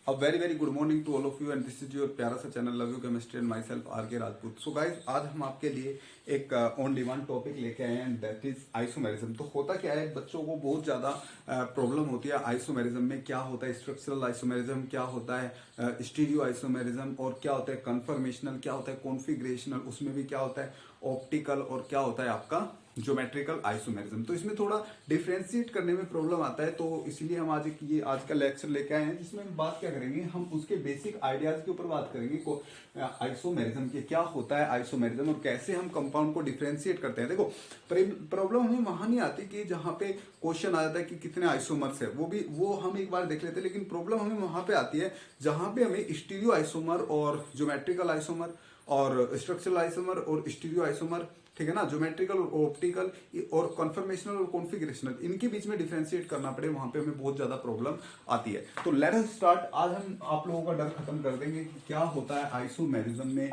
A very very good morning to all of you and this is your प्यारा सा channel love you chemistry and myself R K Rajput. So guys आज हम आपके लिए एक on demand topic लेके आए हैं एंड दैट इज आइसोमेरिज्म। तो होता क्या है, बच्चों को बहुत ज्यादा प्रॉब्लम होती है आइसोमेरिज्म में। क्या होता है स्ट्रक्चरल आइसोमेरिज्म, क्या होता है स्टीरियो आइसोमेरिज्म, और क्या होता है कन्फर्मेशनल, क्या होता है कॉन्फिग्रेशनल, उसमें भी क्या होता है ऑप्टिकल, और क्या होता है आपका ज्योमेट्रिकल आइसोमेरिज्म। तो इसमें थोड़ा डिफ्रेंशिएट करने में प्रॉब्लम आता है, तो इसलिए हम आज का लेक्चर लेके आए हैं जिसमें हम बात क्या करेंगे, हम उसके बेसिक आइडियाज के ऊपर बात करेंगे को आइसोमेरिज्म के क्या होता है आइसोमेरिज्म और कैसे हम कंपाउंड को डिफ्रेंशिएट करते हैं। देखो प्रॉब्लम हमें वहां नहीं आती कि जहां पे क्वेश्चन आ जाता है कि कितने आइसोमर्स है, वो हम एक बार देख लेते हैं, लेकिन प्रॉब्लम हमें वहां पे आती है जहां पे हमें स्टीरियो आइसोमर और ज्योमेट्रिकल आइसोमर और स्ट्रक्चरल आइसोमर और स्टीरियो आइसोमर, ठीक है ना, ज्योमेट्रिकल और ऑप्टिकल और कन्फर्मेशनल और कॉन्फिगरेशनल, इनके बीच में डिफरेंशिएट करना पड़े, वहां पे हमें बहुत ज्यादा प्रॉब्लम आती है। तो लेट अस स्टार्ट। आज हम आप लोगों का डर खत्म कर देंगे कि क्या होता है आइसोमेरिज्म में,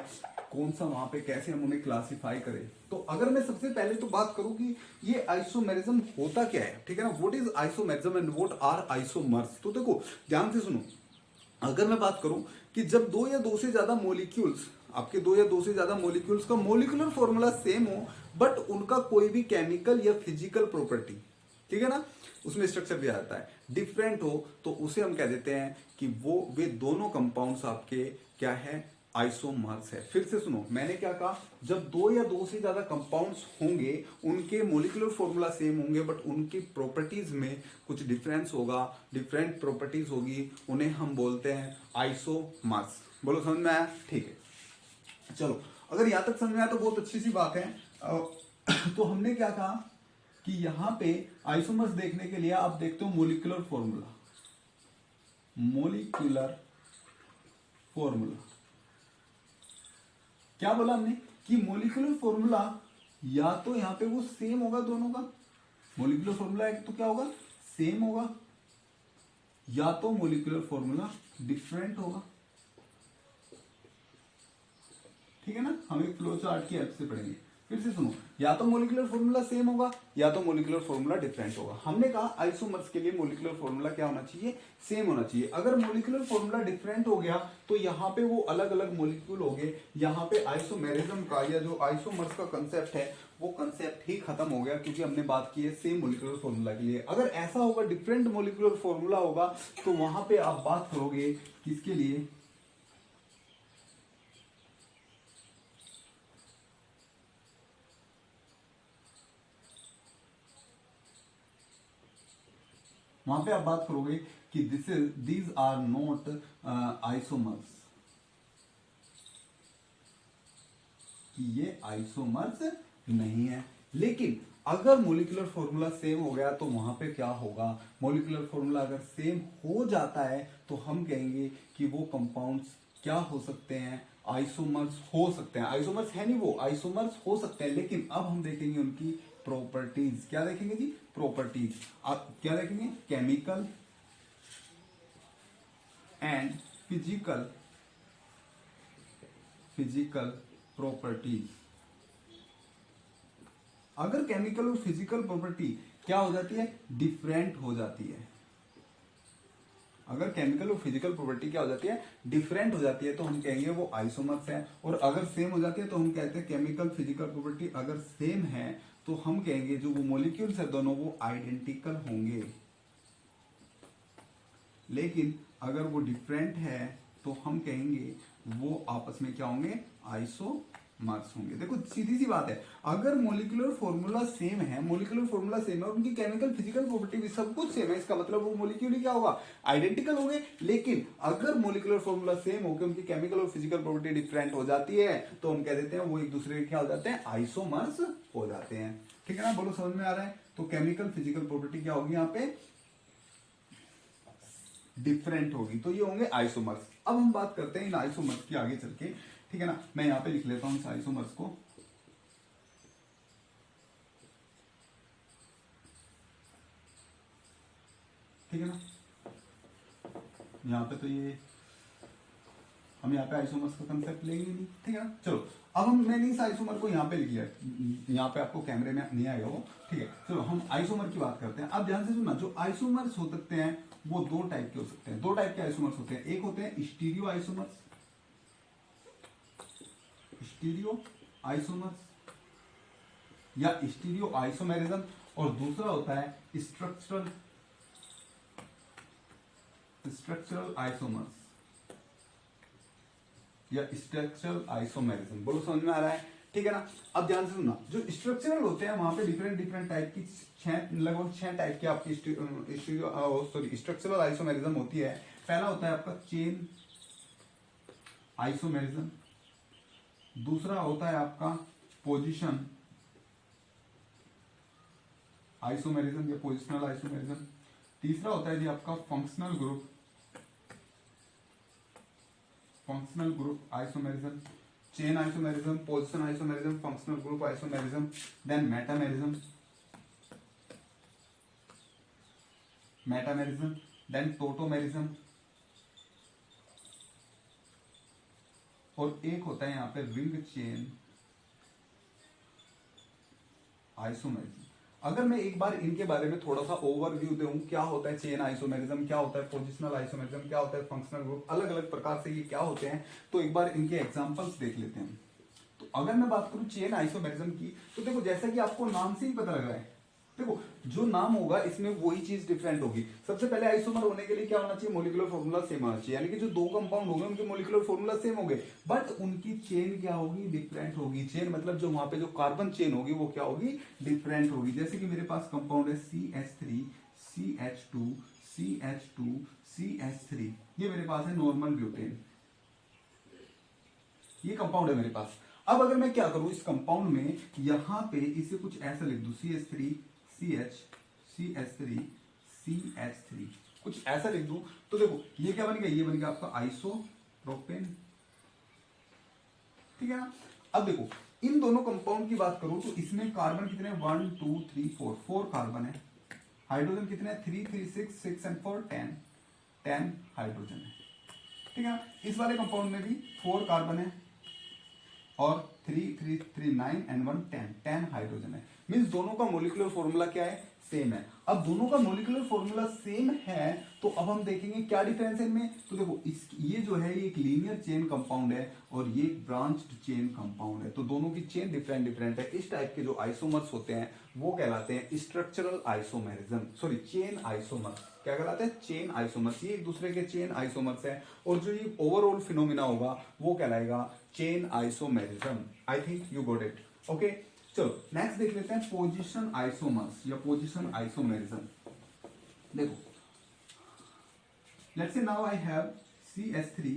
कौन सा वहां पे कैसे हम उन्हें क्लासिफाई करें। तो अगर मैं सबसे पहले तो बात करूं कि ये आइसोमेरिज्म होता क्या है, ठीक है ना, what is isomerism and what are isomers. तो देखो ध्यान से सुनो, अगर मैं बात करूं कि जब दो या दो से ज्यादा मॉलिक्यूल्स, आपके दो या दो से ज्यादा मॉलिक्यूल्स का मॉलिक्यूलर फॉर्मूला सेम हो बट उनका कोई भी केमिकल या फिजिकल प्रॉपर्टी, ठीक है ना, उसमें स्ट्रक्चर भी आता है, डिफरेंट हो, तो उसे हम कह देते हैं कि वे दोनों कंपाउंड्स आपके क्या है, आइसोमर्स है। फिर से सुनो, मैंने क्या कहा, जब दो या दो से ज्यादा कंपाउंड्स होंगे, उनके मॉलिक्यूलर फॉर्मूला सेम होंगे बट उनकी प्रॉपर्टीज में कुछ डिफरेंस होगा, डिफरेंट प्रॉपर्टीज होगी, उन्हें हम बोलते हैं आइसोमर्स। बोलो समझ में आया? ठीक है, चलो अगर यहां तक समझ में आया तो बहुत अच्छी सी बात है। तो हमने क्या कहा कि यहां पे आइसोमर्स देखने के लिए आप देखते हो मॉलिक्यूलर फॉर्मूला, मॉलिक्यूलर फॉर्मूला क्या बोला हमने कि मॉलिक्यूलर फॉर्मूला या तो यहां पे वो सेम होगा दोनों का, मॉलिक्यूलर फॉर्मूला एक तो क्या होगा, सेम होगा, या तो मॉलिक्यूलर फॉर्मूला डिफरेंट होगा, ठीक है ना। हम एक फ्लो चार्ट की हेल्प से पढ़ेंगे। फिर से सुनो, या तो मॉलिक्यूलर फॉर्मूला सेम होगा या तो मॉलिक्यूलर फॉर्मूला डिफरेंट होगा। हमने कहा आइसोमर्स के लिए मॉलिक्यूलर फॉर्मूला क्या होना चाहिए, सेम होना चाहिए। अगर मॉलिक्यूलर फॉर्मूला डिफरेंट हो गया तो यहाँ पे वो अलग अलग मॉलिक्यूल हो गए, यहाँ पे आइसोमेरिज्म का या जो आइसोमर्स का कंसेप्ट है वो कंसेप्ट ही खत्म हो गया, क्योंकि हमने बात की है सेम मॉलिक्यूलर फॉर्मूला के लिए। अगर ऐसा होगा, डिफरेंट मॉलिक्यूलर फॉर्मूला होगा, तो वहां पे आप बात करोगे किसके लिए, वहां पे आप बात करोगे कि दीज आर नॉट आइसोमर्स, कि ये आइसोमर्स नहीं है। लेकिन अगर मॉलिक्यूलर फॉर्मूला सेम हो गया तो वहां पे क्या होगा, मॉलिक्यूलर फॉर्मूला अगर सेम हो जाता है तो हम कहेंगे कि वो कंपाउंड्स क्या हो सकते हैं, आइसोमर्स हो सकते हैं। आइसोमर्स है नहीं, वो आइसोमर्स हो सकते हैं, लेकिन अब हम देखेंगे उनकी प्रॉपर्टीज। क्या देखेंगे जी, प्रॉपर्टीज। आप क्या देखेंगे, केमिकल एंड फिजिकल प्रॉपर्टीज। अगर केमिकल और फिजिकल प्रॉपर्टी क्या हो जाती है, डिफरेंट हो जाती है, अगर केमिकल और फिजिकल प्रॉपर्टी क्या हो जाती है, डिफरेंट हो जाती है, तो हम कहेंगे वो आइसोमर्स है। और अगर सेम हो जाती है तो हम कहते हैं केमिकल फिजिकल प्रॉपर्टी अगर सेम है तो हम कहेंगे जो वो मॉलिक्यूल्स है दोनों वो आइडेंटिकल होंगे। लेकिन अगर वो डिफरेंट है तो हम कहेंगे वो आपस में क्या होंगे, आइसोमर्स होंगे। देखो सीधी सी बात है, अगर मॉलिक्यूलर फॉर्मूला सेम है, मॉलिक्यूलर फॉर्मूला सेम है और उनकी केमिकल फिजिकल प्रॉपर्टी भी सब कुछ सेम है, इसका मतलब वो मॉलिक्यूल ही क्या होगा, आइडेंटिकल होंगे। लेकिन अगर मॉलिक्यूलर फॉर्मूला सेम होकर उनकी केमिकल और फिजिकल प्रॉपर्टी डिफरेंट हो जाती है तो हम कह देते हैं वो एक दूसरे के क्या हो जाते हैं, आइसोमर्स हो जाते हैं। ठीक है ना, बोलो समझ में आ रहा है। तो केमिकल फिजिकल प्रॉपर्टी क्या होगी, यहाँ पे डिफरेंट होगी, तो ये होंगे आइसोमर्स। अब हम बात करते हैं इन आइसोमर्स की आगे चल के, ठीक है ना। मैं यहां पे लिख लेता हूं इस आइसोमर्स को, ठीक है ना। यहां पे तो ये हम यहाँ पे आइसोमर्स का कंसेप्ट लेंगे नहीं, ठीक है ना। चलो अब मैंने इस आइसोमर को यहाँ पे लिख लिया, यहाँ पे आपको कैमरे में नहीं आएगा वो, ठीक है। चलो हम आइसोमर की बात करते हैं। अब ध्यान से सुनना, जो आइसोमर्स हो सकते हैं वो दो टाइप के हो सकते हैं। दो टाइप के आइसोमर्स होते हैं, एक होते हैं स्टीरियो आइसोमर्स, स्टीरियो आइसोमर्स या स्टीरियो आइसोमेरिज्म, और दूसरा होता है स्ट्रक्चरल आइसोमर्स या स्ट्रक्चरल आइसोमेरिज्म। बोलो समझ में आ रहा है, ठीक है ना। अब ध्यान से सुनना, जो स्ट्रक्चरल होते हैं वहां पे डिफरेंट टाइप की लगभग 6 टाइप की आपकी स्ट्रक्चरल आइसोमेरिज्म होती है। पहला होता है आपका चेन आइसोमेरिज्म, दूसरा होता है आपका पोजीशन आइसोमेरिज्म या पोजिशनल आइसोमेरिज्म, तीसरा होता है जी आपका functional group isomerism, chain isomerism, position isomerism, functional group isomerism, then metamerism, then tautomerism, और एक होता है यहाँ पे रिंग चेन आइसोमेरिज्म। अगर मैं एक बार इनके बारे में थोड़ा सा ओवरव्यू दूं, क्या होता है चेन आइसोमेरिज्म, क्या होता है पोजिशनल आइसोमेरिज्म, क्या होता है फंक्शनल ग्रुप, अलग अलग प्रकार से ये क्या होते हैं, तो एक बार इनके एग्जांपल्स देख लेते हैं। तो अगर मैं बात करूं चेन आइसोमेरिज्म की, तो देखो जैसा कि आपको नाम से ही पता लग रहा है, देखो जो नाम होगा इसमें वही चीज डिफरेंट होगी। सबसे पहले आइसोमर होने के लिए क्या होना चाहिए, मोलिकुलर फॉर्मूला सेम होना चाहिए, यानी कि जो दो कंपाउंड होंगे उनके मोलिकुलर फॉर्मूला सेम होंगे, बट उनकी चेन क्या होगी, डिफरेंट होगी। चेन मतलब जो वहां पे जो कार्बन चेन होगी वो क्या होगी, डिफरेंट होगी। जैसे कि मेरे पास कंपाउंड है CH3 CH2 CH2 CH3, ये मेरे पास है नॉर्मल ब्यूटेन, ये कंपाउंड है मेरे पास। अब अगर मैं क्या करूं इस कंपाउंड में, यहां पे इसे कुछ ऐसा लिख दूं, CH3 CH3 CH3 कुछ ऐसा लिख दूं, तो देखो ये क्या बन गया, ये बन गया आपका आइसोप्रोपेन, ठीक है ना। अब देखो इन दोनों कंपाउंड की बात करूं तो इसमें कार्बन कितने, 1 2 3 4 कार्बन है, हाइड्रोजन कितने हैं, 3 3 6 एंड 4 10 हाइड्रोजन है, ठीक है ना। इस वाले कंपाउंड में भी 4 कार्बन है और 3 3 3 9 एंड 1 10 हाइड्रोजन है। मींस दोनों का मोलिकुलर फॉर्मूला क्या है, सेम है। अब दोनों का मोलिकुलर फॉर्मूला सेम है तो अब हम देखेंगे क्या डिफरेंस है इनमें। तो देखो ये जो है ये एक लीनियर चेन कंपाउंड है और ये एक ब्रांच्ड चेन कंपाउंड है, तो दोनों की चेन डिफरेंट है। इस टाइप के जो आइसोमर्स होते हैं वो कहलाते हैं structural isomerism, sorry chain isomers. क्या कहलाते हैं, चेन आइसोमर्स। ये एक दूसरे के चेन आइसोमर्स है और जो ये ओवरऑल फिनोमिना होगा वो कहलाएगा chain isomerism. I think you got it, okay. चलो नेक्स्ट देख लेते हैं पोजीशन आइसोमर्स या पोजीशन आइसोमेरिज्म। देखो let's say now I have CH3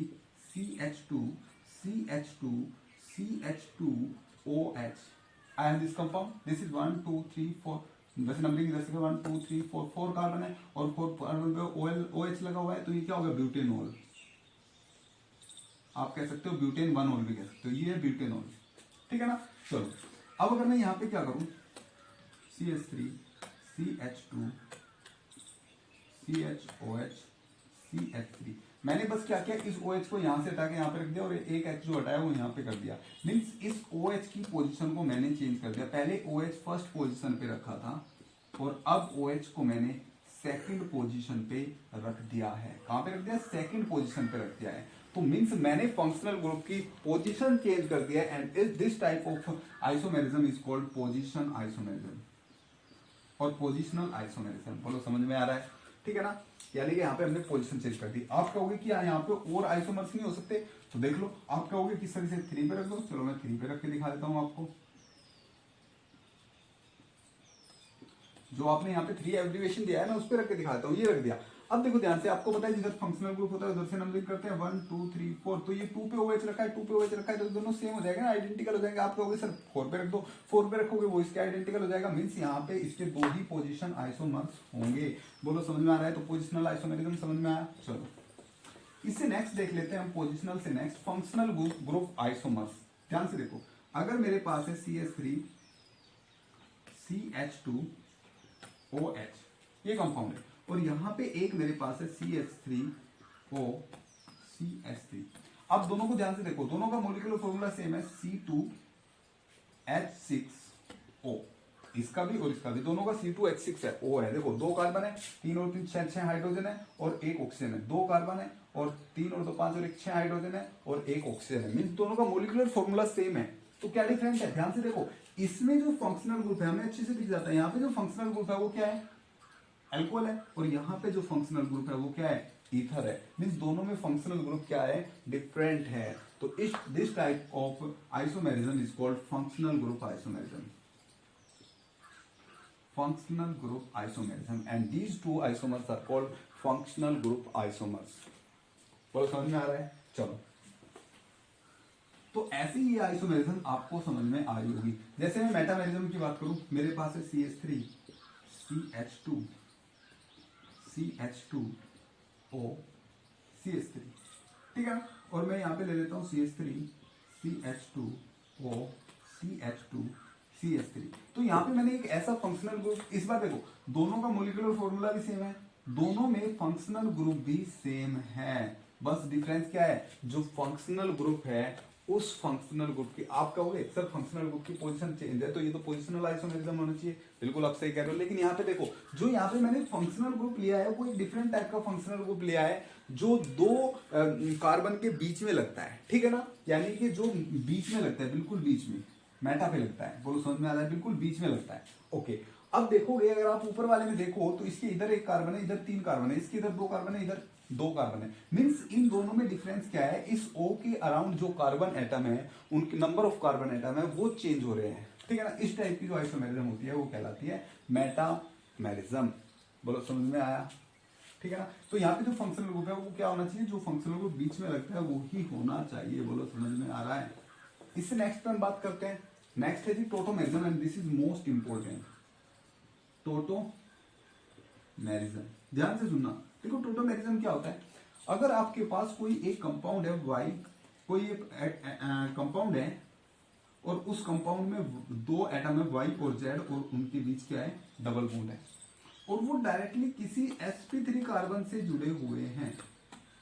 CH2 CH2 CH2OH। I have this compound, this is 1 2 3 4, वैसे नंबरिंग इधर से 1 2 3 4 कार्बन है और 4 कार्बन पे OH लगा हुआ है, तो ये क्या होगा, ब्यूटेनॉल। आप कह सकते हो ब्यूटेन 1 भी कह सकते हो, ये है ब्यूटेनॉल, ठीक है ना। चलो अब अगर मैं यहां पे क्या करूं, CH3 CH2 CHOH CH3, मैंने बस क्या किया, इस OH को यहां से हटा के यहां पे रख दिया और एक H जो हटाया वो यहां पे कर दिया। मींस इस OH की पोजीशन को मैंने चेंज कर दिया। पहले OH फर्स्ट पोजीशन पे रखा था और अब OH को मैंने सेकंड पोजीशन पे रख दिया है। कहां पे रख दिया, सेकंड पोजीशन पे रख दिया है। तो मींस मैंने फंक्शनल ग्रुप की पोजीशन चेंज कर दिया and is this type of isomerism is called position isomerism और पोजीशनल आइसोमेरिज्म। बोलो समझ में आ रहा है, ठीक है ना। यानी कि यहाँ पे हमने पोजीशन चेंज कर दी। आप कहोगे कि यहाँ पे और आइसोमर्स नहीं हो सकते, तो देख लो आप कहोगे किस तरह से 3 पे रख दो। चलो मैं 3 पे रख के दिखा देता हूँ आपको। जो आपने यहाँ पे 3 एब्रिविएशन दिया है मैं उस पर रख के दिखाता हूँ, ये रख दिया। अब देखो ध्यान से, आपको पता है जिधर फंक्शनल ग्रुप होता है उधर से नंबरिंग करते हैं 1 2 3 4, तो ये 2 पे OH रखा है, 2 पे OH रखा है, तो दोनों सेम हो जाएगा ना, आइडेंटिकल हो जाएंगे। आप कहोगे सर 4 पे रख दो, 4 पे रखोगे वो इसके आइडेंटिकल हो जाएगा। मींस यहाँ पे इसके 2 ही पोजीशन आइसोमर्स होंगे। बोलो समझ में आ रहा है, तो पोजिशनल आइसोमेरिज्म समझ में आया। चलो इससे नेक्स्ट देख लेते हैं हम, पोजिशनल से नेक्स्ट फंक्शनल ग्रुप आइसोमर्स। ध्यान से देखो, अगर मेरे पास है CH3 CH2OH, ये कंपाउंड है और यहां पे एक मेरे पास है CH3O CH3। अब दोनों को ध्यान से देखो, दोनों का मोलिकुलर फॉर्मूला सेम है, C2H6O, इसका भी और इसका भी, दोनों का C2H6 है, O है। देखो 2 कार्बन है, 3 और 3 6 हाइड्रोजन है और 1 ऑक्सीजन है, 2 कार्बन है और 3 और 2 5 और 1 6 हाइड्रोजन है और 1 ऑक्सीजन है, मींस दोनों का मोलिकुलर फॉर्मूला सेम है। तो क्या डिफरेंस है, ध्यान से देखो, इसमें जो फंक्शनल ग्रुप है हमें अच्छे से दिख जाता है, यहाँ पे जो फंक्शनल ग्रुप है वो क्या है, अल्कोहल है, और यहाँ पे जो फंक्शनल ग्रुप है वो क्या है, ईथर है। मींस दोनों में फंक्शनल ग्रुप क्या है, डिफरेंट है। तो इस this type of isomerism is called functional group isomerism, functional group isomerism, and these two isomers are called functional group isomers. बोलो समझ में आ रहा है, चलो। तो ऐसे ही ये आइसोमेरिज्म आपको समझ में आ रही होगी। जैसे मैं मेटामेरिज्म की बात करूं, मेरे पास है CH3 CH2 CH2O CH3, ठीक है, और मैं यहां पे ले लेता हूं CH3 CH2O CH2 CH3। तो यहां पे मैंने एक ऐसा फंक्शनल ग्रुप, इस बार देखो दोनों का मोलिकुलर फॉर्मूला भी सेम है, दोनों में फंक्शनल ग्रुप भी सेम है, बस डिफरेंस क्या है, जो फंक्शनल ग्रुप है उस फंक्शनल ग्रुप की, आप कहोगे सर फंक्शनल ग्रुप की पोजीशन चेंज है तो ये तो पोजिशनल आइसोमेरिज्म होना चाहिए, बिल्कुल आप सही कह रहे हो। लेकिन यहाँ पे देखो, जो यहाँ पे मैंने फंक्शनल ग्रुप लिया है वो एक डिफरेंट टाइप का फंक्शनल ग्रुप लिया है, जो 2 कार्बन के बीच में लगता है, ठीक है ना, यानी कि जो बीच में लगता है, बिल्कुल बीच में, मेटा पे लगता है, बोलो समझ में आ रहा है, बिल्कुल बीच में लगता है। ओके, अब देखोगे अगर आप ऊपर वाले में देखो तो इसके इधर 1 कार्बन है, इधर 3 कार्बन है, इसके इधर 2 कार्बन है, इधर 2 कार्बन है। मींस इन दोनों में डिफरेंस क्या है, इस O के अराउंड जो कार्बन एटम है, उनके नंबर ऑफ कार्बन एटम है वो चेंज हो रहे हैं, ठीक है ना। इस टाइप की जो आइसोमेरिज्म होती है वो कहलाती है मेटामेरिज्म। बोलो समझ में आया, ठीक है ना। तो यहाँ पे जो फंक्शनल ग्रुप है वो क्या होना चाहिए, जो फंक्शनल ग्रुप बीच में लगता है वो ही होना चाहिए। बोलो समझ में आ रहा है। इससे नेक्स्ट पे हम बात करते हैं। नेक्स्ट है जी tautomerism, and this is most important, tautomerism. ध्यान से सुनना, देखो टोटोमेरिज्म क्या होता है, अगर आपके पास कोई एक कंपाउंड है वाई, कोई एक कंपाउंड है और उस कंपाउंड में 2 एटम है वाई और जेड, और उनके बीच क्या है, डबल बॉन्ड है, और वो डायरेक्टली किसी sp3 कार्बन से जुड़े हुए हैं।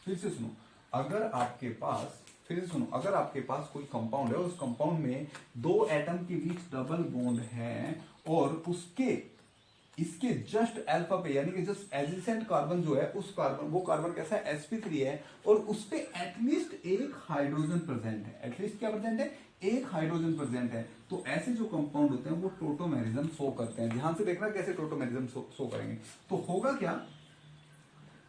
फिर से सुनो, अगर आपके पास, फिर से सुनो, अगर आपके पास कोई कंपाउंड है, उस कंपाउंड में 2 एटम के बीच डबल बॉन्ड है, और उसके इसके जस्ट अल्फा पे, यानी कि जस्ट एडजेसेंट कार्बन जो है, उस कार्बन, वो कार्बन कैसा है, sp3 है, और उस पे एटलीस्ट 1 हाइड्रोजन प्रेजेंट है, एटलीस्ट क्या प्रेजेंट है, 1 हाइड्रोजन प्रेजेंट है। तो ऐसे जो कंपाउंड होते हैं वो टोटोमेरिज्म शो करते हैं। ध्यान से देखना कैसे टोटोमेरिज्म शो करेंगे। तो होगा क्या,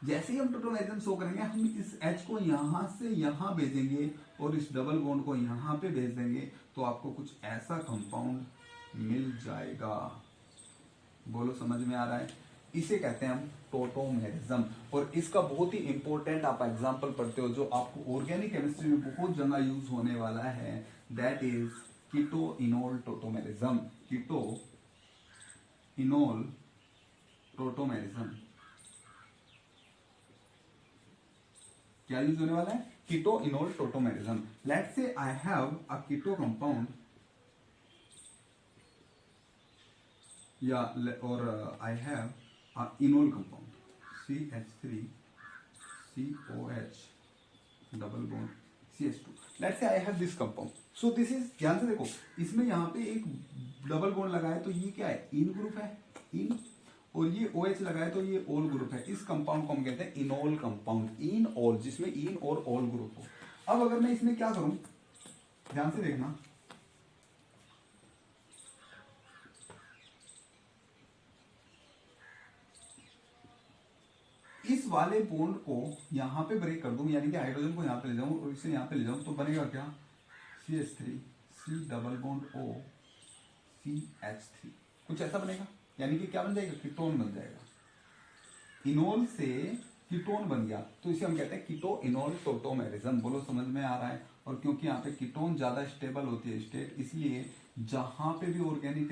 जैसे ही हम टोटोमेरिज्म शो करेंगे, हम इस H को यहां से यहां भेजेंगे और इस डबल बॉन्ड को यहां पे भेज देंगे, तो आपको कुछ ऐसा कंपाउंड मिल जाएगा। बोलो समझ में आ रहा है। इसे कहते हैं हम टोटोमेरिज्म, और इसका बहुत ही इंपॉर्टेंट आप एग्जांपल पढ़ते हो, जो आपको ऑर्गेनिक केमिस्ट्री में बहुत जगह यूज होने वाला है, that is keto enol tautomerism. Keto enol tautomerism क्या यूज होने वाला है, कीटो enol tautomerism. Let's say I have a keto compound, या और I have a enol compound CH3 COH double bond CH2। Let's say I have this compound, so this is, ध्यान से देखो, इसमें यहाँ पे एक डबल बॉन्ड लगा है, तो ये क्या है, इन ग्रुप है, इन, और ये OH लगा है तो ये ओल ग्रुप है। इस कंपाउंड को हम कहते हैं इनोल कंपाउंड, इन ओल, जिसमें इन और ओल ग्रुप हो। अब अगर मैं इसमें क्या करूं, ध्यान से देखना, इस वाले बॉन्ड को यहां पे ब्रेक कर दूं, यानी कि हाइड्रोजन को यहां पे ले जाऊं और इसे यहां पे ले जाऊं, तो बनेगा क्या, CH3 C double bond O CH3, कुछ ऐसा बनेगा। यानी कि क्या बन जाएगा, कीटोन बन जाएगा। इनोल से कीटोन बन गया, तो इसे हम कहते हैं कीटो इनोल टोटोमेरिज्म। बोलो समझ में आ रहा है। और क्योंकि यहाँ पे कीटोन ज्यादा स्टेबल होती है स्टेट, इसलिए जहां पे भी ऑर्गेनिक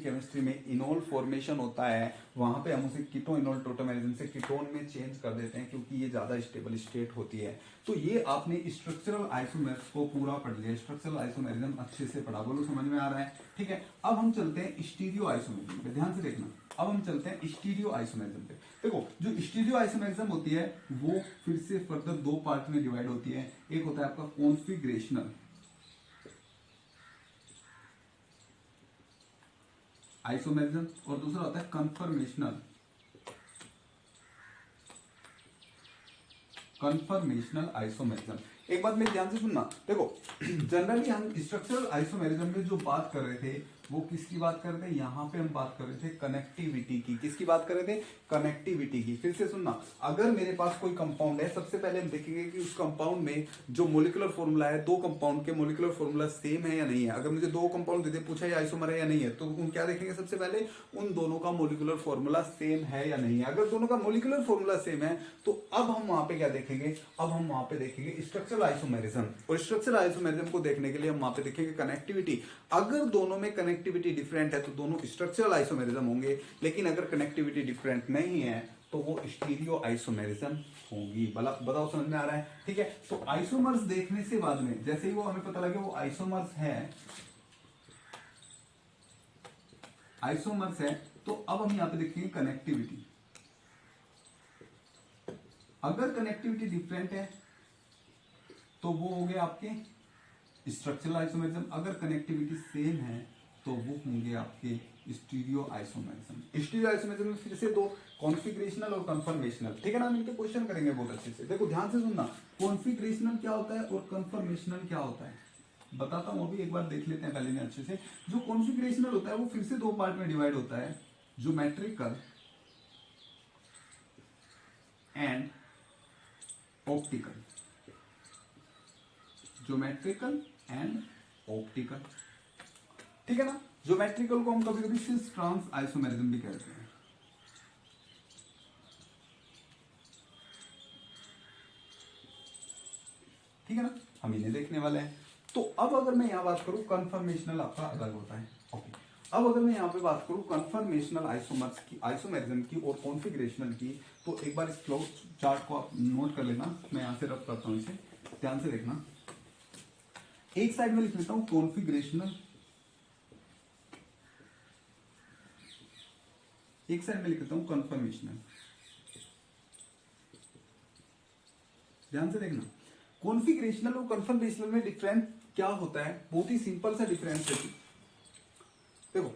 केमिस्ट्री में इनोल फॉर्मेशन होता है, वहां पे हम उसे कीटो इनोल टोटोमेरिज्म से कीटोन में चेंज कर देते हैं, क्योंकि ये ज्यादा स्टेबल स्टेट होती है। तो ये आपने स्ट्रक्चरल आइसोमेर्स को पूरा पढ़ लिया, स्ट्रक्चरल आइसोमेरिज्म अच्छे से पढ़ा, बोलो समझ में आ रहा है? ठीक है, अब हम चलते हैं स्टीरियो आइसोमेरिज्म पे, ध्यान से देखना। अब हम चलते हैं स्टीरियो आइसोमेरिज्म पे। देखो, जो स्टीरियो आइसोमेरिज्म होती है वो फिर से फर्दर दो पार्ट में डिवाइड होती है। एक होता है आपका कॉन्फिगरेशनल आइसोमेरिज्म और दूसरा होता है कन्फर्मेशनल आइसोमेरिज्म। एक बात मेरे ध्यान से सुनना, देखो जनरली हम स्ट्रक्चरल आइसोमेरिज्म में जो बात कर रहे थे वो किसकी बात कर रहे थे? यहाँ पे हम बात कर रहे थे कनेक्टिविटी की। किसकी बात कर रहे थे? कनेक्टिविटी की। फिर से सुनना, अगर मेरे पास कोई कंपाउंड है, सबसे पहले हम देखेंगे कि उस कंपाउंड में जो मोलिकुलर फॉर्मूला है, दो कंपाउंड के मोलिकुलर फॉर्मूला सेम है या नहीं है। अगर मुझे दो कंपाउंड दे दे, पूछा ये आइसोमर है या नहीं है, तो उन क्या देखेंगे? सबसे पहले उन दोनों का मोलिकुलर फॉर्मूला सेम है या नहीं है। अगर दोनों का मोलिकुलर फॉर्मूला सेम है तो अब हम वहां पे क्या देखेंगे? अब हम वहां पे देखेंगे स्ट्रक्चरल आइसोमेरिज्म। और स्ट्रक्चरल आइसोमेरिज्म को देखने के लिए हम वहां पे देखेंगे कनेक्टिविटी। अगर दोनों में कनेक्टिविटी डिफरेंट है तो दोनों स्ट्रक्चरल आइसोमेरिज्म होंगे, लेकिन अगर कनेक्टिविटी डिफरेंट नहीं है तो वो स्टीरियो आइसोमेरिज्म होगी। बताओ समझ में आ रहा है? ठीक है, तो आइसोमर्स देखने से बाद में जैसे ही वो हमें पता लगे वो आइसोमर्स है, तो अब हम यहां पे देखेंगे कनेक्टिविटी। अगर कनेक्टिविटी डिफरेंट है तो वो हो गए आपके स्ट्रक्चरल आइसोमेरिज्म। अगर कनेक्टिविटी सेम है तो वो होंगे आपके स्टीरियो आइसोमेरिज्म। स्टीरियो आइसोमेरिज्म में फिर से दो, कॉन्फिगरेशनल और कन्फर्मेशनल। ठीक है ना, हम इनके क्वेश्चन करेंगे बहुत अच्छे से। देखो ध्यान से सुनना, कॉन्फिगरेशनल क्या होता है और कन्फर्मेशनल क्या होता है बताता हूं, अभी एक बार देख लेते हैं पहले में अच्छे से। जो कॉन्फिगरेशनल होता है वो फिर से दो पार्ट में डिवाइड होता है, geometrical and optical. Geometrical and optical, ठीक है ना। ज्योमेट्रिकल को हम कभी कभी सिस ट्रांस आइसोमेरिज्म भी कहते हैं। ठीक है ना, हम इन्हें देखने वाले हैं। तो अब अगर मैं यहां बात करूं, कन्फर्मेशनल आपका अलग होता है। ओके, अब अगर मैं यहां पे बात करूं कन्फर्मेशनल आइसोमर्स की, आइसोमेरिज्म की और कॉन्फिगरेशनल की, तो एक बार इस फ्लो चार्ट को आप नोट कर लेना। मैं यहां से रब करता हूं, इसे ध्यान से देखना। एक साइड में लिख लेता हूं कॉन्फिगरेशनल, एक साइड में लिख लेता हूं कन्फर्मेशनल। ध्यान से देखना, कॉन्फिगरेशनल और कन्फर्मेशनल में डिफरेंस क्या होता है? बहुत ही सिंपल सा डिफरेंस है। देखो,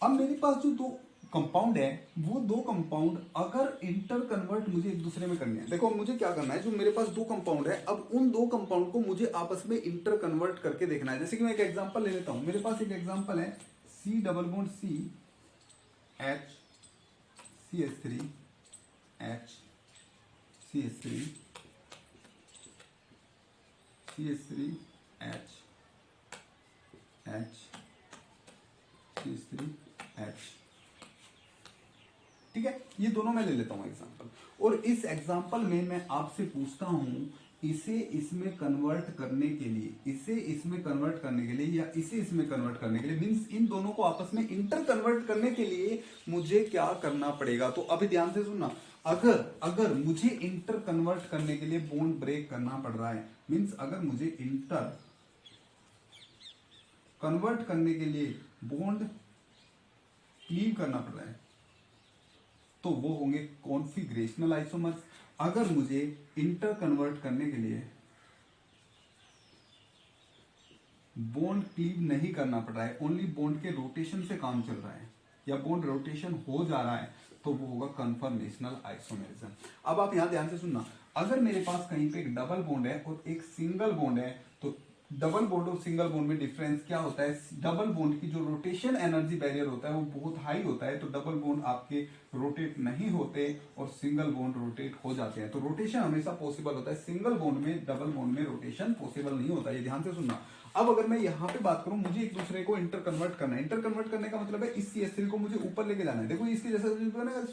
अब मेरे पास जो दो कंपाउंड है, वो दो कंपाउंड अगर इंटर कन्वर्ट मुझे एक दूसरे में करने हैं। देखो मुझे क्या करना है, जो मेरे पास दो कंपाउंड है, अब उन दो कंपाउंड को मुझे आपस में इंटर कन्वर्ट करके देखना है। जैसे कि मैं एक एग्जांपल ले लेता हूं, मेरे पास एक एग्जांपल है C double bond C H CH3 H CH3 CH3 H H CH3 H। ठीक है, ये दोनों मैं ले लेता हूं एग्जांपल, और इस एग्जांपल में मैं आपसे पूछता हूं इसे इसमें कन्वर्ट करने के लिए, इसे इसमें कन्वर्ट करने के लिए या इसे इसमें कन्वर्ट करने के लिए, मींस इन दोनों को आपस में इंटर कन्वर्ट करने के लिए मुझे क्या करना पड़ेगा? तो अभी ध्यान से सुनना, अगर मुझे इंटर कन्वर्ट करने के लिए बॉन्ड ब्रेक करना पड़ रहा है, मींस अगर मुझे इंटर कन्वर्ट करने के लिए बॉन्ड क्लीव करना पड़ रहा है, तो वो होंगे कॉन्फिगरेशनल आइसोमर्स। अगर मुझे इंटर कन्वर्ट करने के लिए बॉन्ड क्लीव नहीं करना पड़ रहा है, ओनली बॉन्ड के रोटेशन से काम चल रहा है या बॉन्ड रोटेशन हो जा रहा है, तो वो होगा कन्फर्मेशनल आइसोमेरिज्म। अब आप यहां ध्यान से सुनना, अगर मेरे पास कहीं पे एक डबल बॉन्ड है और एक सिंगल बॉन्ड है, तो डबल बॉन्ड और सिंगल बॉन्ड में डिफरेंस क्या होता है? डबल बॉन्ड की जो रोटेशन एनर्जी बैरियर होता है वो बहुत हाई होता है, तो डबल बॉन्ड आपके रोटेट नहीं होते और सिंगल बॉन्ड रोटेट हो जाते हैं। तो रोटेशन हमेशा पॉसिबल होता है, सिंगल बॉन्ड में, डबल बॉन्ड में रोटेशन पॉसिबल नहीं होता, ये ध्यान से सुनना। अब अगर मैं यहाँ पे बात करूं, मुझे एक दूसरे को इंटर कन्वर्ट करना है। इंटर कन्वर्ट करने का मतलब है इस CH3 को मुझे ऊपर लेके जाना है। देखो इसके जैसा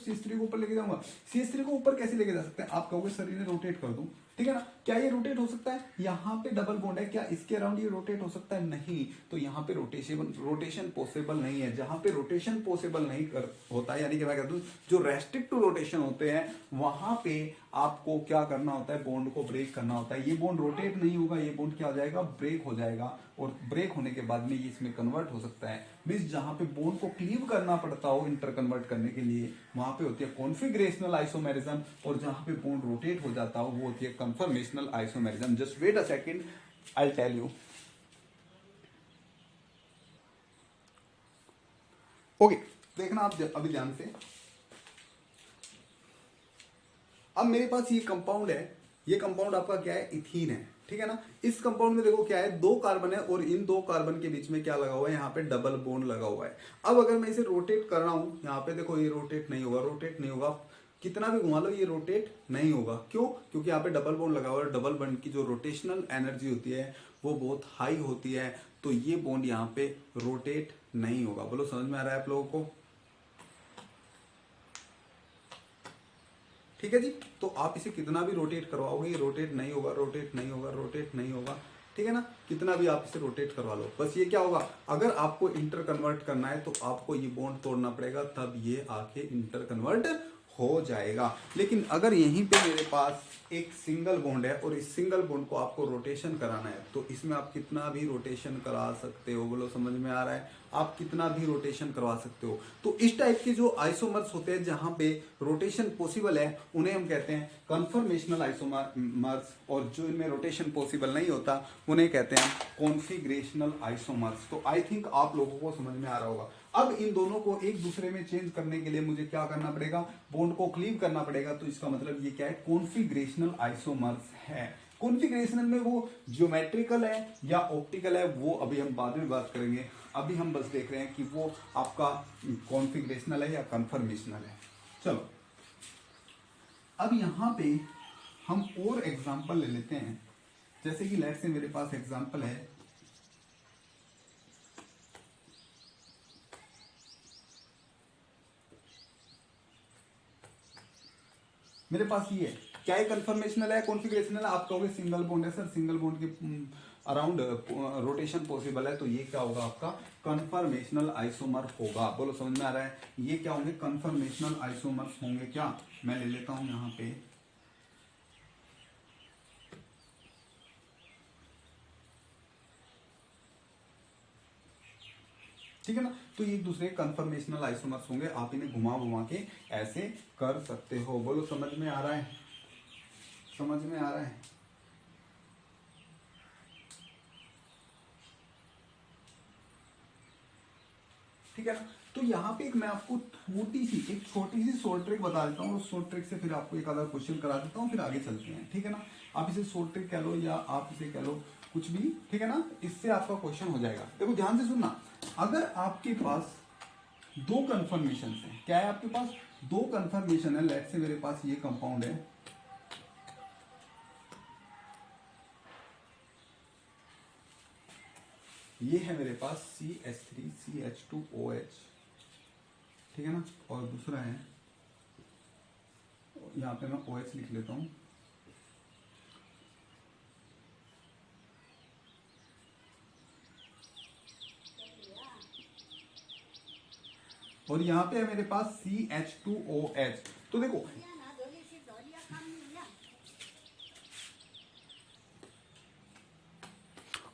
CH3 को ऊपर लेके जाऊंगा। CH3 को ऊपर कैसे लेके जा सकते हैं? आप कहोगे सर इन्हें रोटेट कर दूं, ठीक है ना। क्या ये रोटेट हो सकता है? यहाँ पे डबल बॉन्ड है, क्या इसके अराउंड ये रोटेट हो सकता है? नहीं। तो यहाँ पे रोटेशन पॉसिबल नहीं है। जहां पे रोटेशन पॉसिबल नहीं होता है, यानी कि मैं कहता हूँ जो रेस्ट्रिक्ट टू रोटेशन होते हैं, वहां पे आपको क्या करना होता है? बॉन्ड को ब्रेक करना होता है। ये बॉन्ड रोटेट नहीं होगा, ये बॉन्ड क्या हो जाएगा? ब्रेक हो जाएगा। और ब्रेक होने के बाद में ये इसमें कन्वर्ट हो सकता है। मींस जहां पे बॉन्ड को क्लीव करना पड़ता हो इंटर कन्वर्ट करने के लिए, वहां पे होती है कॉन्फिगरेशनल आइसोमेरिज्म, और जहां पे बॉन्ड रोटेट हो जाता हो वो होती है conformational isomerism. Just wait a second, I tell you. Okay, देखना आप अभी ध्यान से। अब मेरे पास ये कंपाउंड है, ये कंपाउंड आपका क्या है? इथीन है, ठीक है ना। इस कंपाउंड में देखो क्या है? 2 कार्बन है और इन 2 कार्बन के बीच में क्या लगा हुआ है? यहाँ पे डबल बॉन्ड लगा हुआ है। अब अगर मैं इसे रोटेट कर रहा हूं, यहाँ पे देखो ये रोटेट नहीं होगा, रोटेट नहीं होगा। कितना भी घुमा लो ये रोटेट नहीं होगा। क्यों? क्योंकि यहाँ पे डबल बॉन्ड लगा हुआ है। डबल बॉन्ड की जो रोटेशनल एनर्जी होती है वो बहुत हाई होती है, तो ये बॉन्ड यहाँ पे रोटेट नहीं होगा। बोलो समझ में आ रहा है आप लोगों को? ठीक है जी। तो आप इसे कितना भी रोटेट करवाओगे, ये रोटेट नहीं होगा, रोटेट नहीं होगा, रोटेट नहीं होगा, ठीक है ना। कितना भी आप इसे रोटेट करवा लो, बस ये क्या होगा? अगर आपको इंटर कन्वर्ट करना है तो आपको ये बॉन्ड तोड़ना पड़ेगा, तब ये आके इंटर कन्वर्ट हो जाएगा। लेकिन अगर यहीं पे मेरे पास एक सिंगल बॉन्ड है और इस सिंगल बॉन्ड को आपको रोटेशन कराना है, तो इसमें आप कितना भी रोटेशन करा सकते हो। बोलो समझ में आ रहा है? आप कितना भी रोटेशन करवा सकते हो। तो इस टाइप के जो आइसोमर्स होते हैं जहां पे रोटेशन पॉसिबल है, उन्हें हम कहते हैं कन्फर्मेशनल आइसोमर्स, और जो इनमें रोटेशन पॉसिबल नहीं होता उन्हें कहते हैं कॉन्फिगरेशनल आइसोमर्स। तो आई थिंक आप लोगों को समझ में आ रहा होगा। अब इन दोनों को एक दूसरे में चेंज करने के लिए मुझे क्या करना पड़ेगा? बॉन्ड को क्लीव करना पड़ेगा। तो इसका मतलब ये क्या है? कॉन्फिगरेशनल आइसोमर्स है। कॉन्फिगरेशनल में वो ज्योमेट्रिकल है या ऑप्टिकल है, वो अभी हम बाद में बात करेंगे। अभी हम बस देख रहे हैं कि वो आपका कॉन्फिगरेशनल है या कन्फर्मेशनल है। चलो, अब यहां पे हम और एग्जांपल ले लेते हैं। जैसे कि लेट्स से मेरे पास एग्जांपल है, मेरे पास ये है। क्या है? कन्फर्मेशनल है, कॉन्फिगरेशनल है? आप कहोगे सिंगल बॉन्ड है सर, सिंगल बॉन्ड के अराउंड रोटेशन पॉसिबल है, तो ये क्या होगा? आपका कन्फर्मेशनल आइसोमर होगा। बोलो समझ में आ रहा है? ये क्या होंगे? कन्फर्मेशनल आइसोमर्स होंगे। क्या? मैं ले लेता हूं यहां पे, ठीक है ना। तो ये एक दूसरे कन्फर्मेशनल आइसोमर्स होंगे। आप इन्हें घुमा घुमा के ऐसे कर सकते हो। बोलो समझ में आ रहा है? समझ में आ रहा है? ठीक है ना। तो यहाँ पे एक मैं आपको एक छोटी सी शॉर्ट ट्रिक बता देता हूँ, और शॉर्ट ट्रिक से फिर आपको एक आधा क्वेश्चन करा देता हूँ, फिर आगे चलते हैं, ठीक है ना। आप इसे शॉर्ट ट्रिक कह लो या आप इसे कह लो कुछ भी, ठीक है ना। इससे आपका क्वेश्चन हो जाएगा। देखो ध्यान से सुनना। अगर आपके पास 2 कन्फर्मेशन है, क्या है आपके पास? 2 कन्फर्मेशन है। लेट्स से मेरे पास ये कंपाउंड है, ये है मेरे पास CH3CH2OH, ठीक है ना। और दूसरा है, यहां पे मैं OH लिख लेता हूं, और यहां पे है मेरे पास CH2OH। तो देखो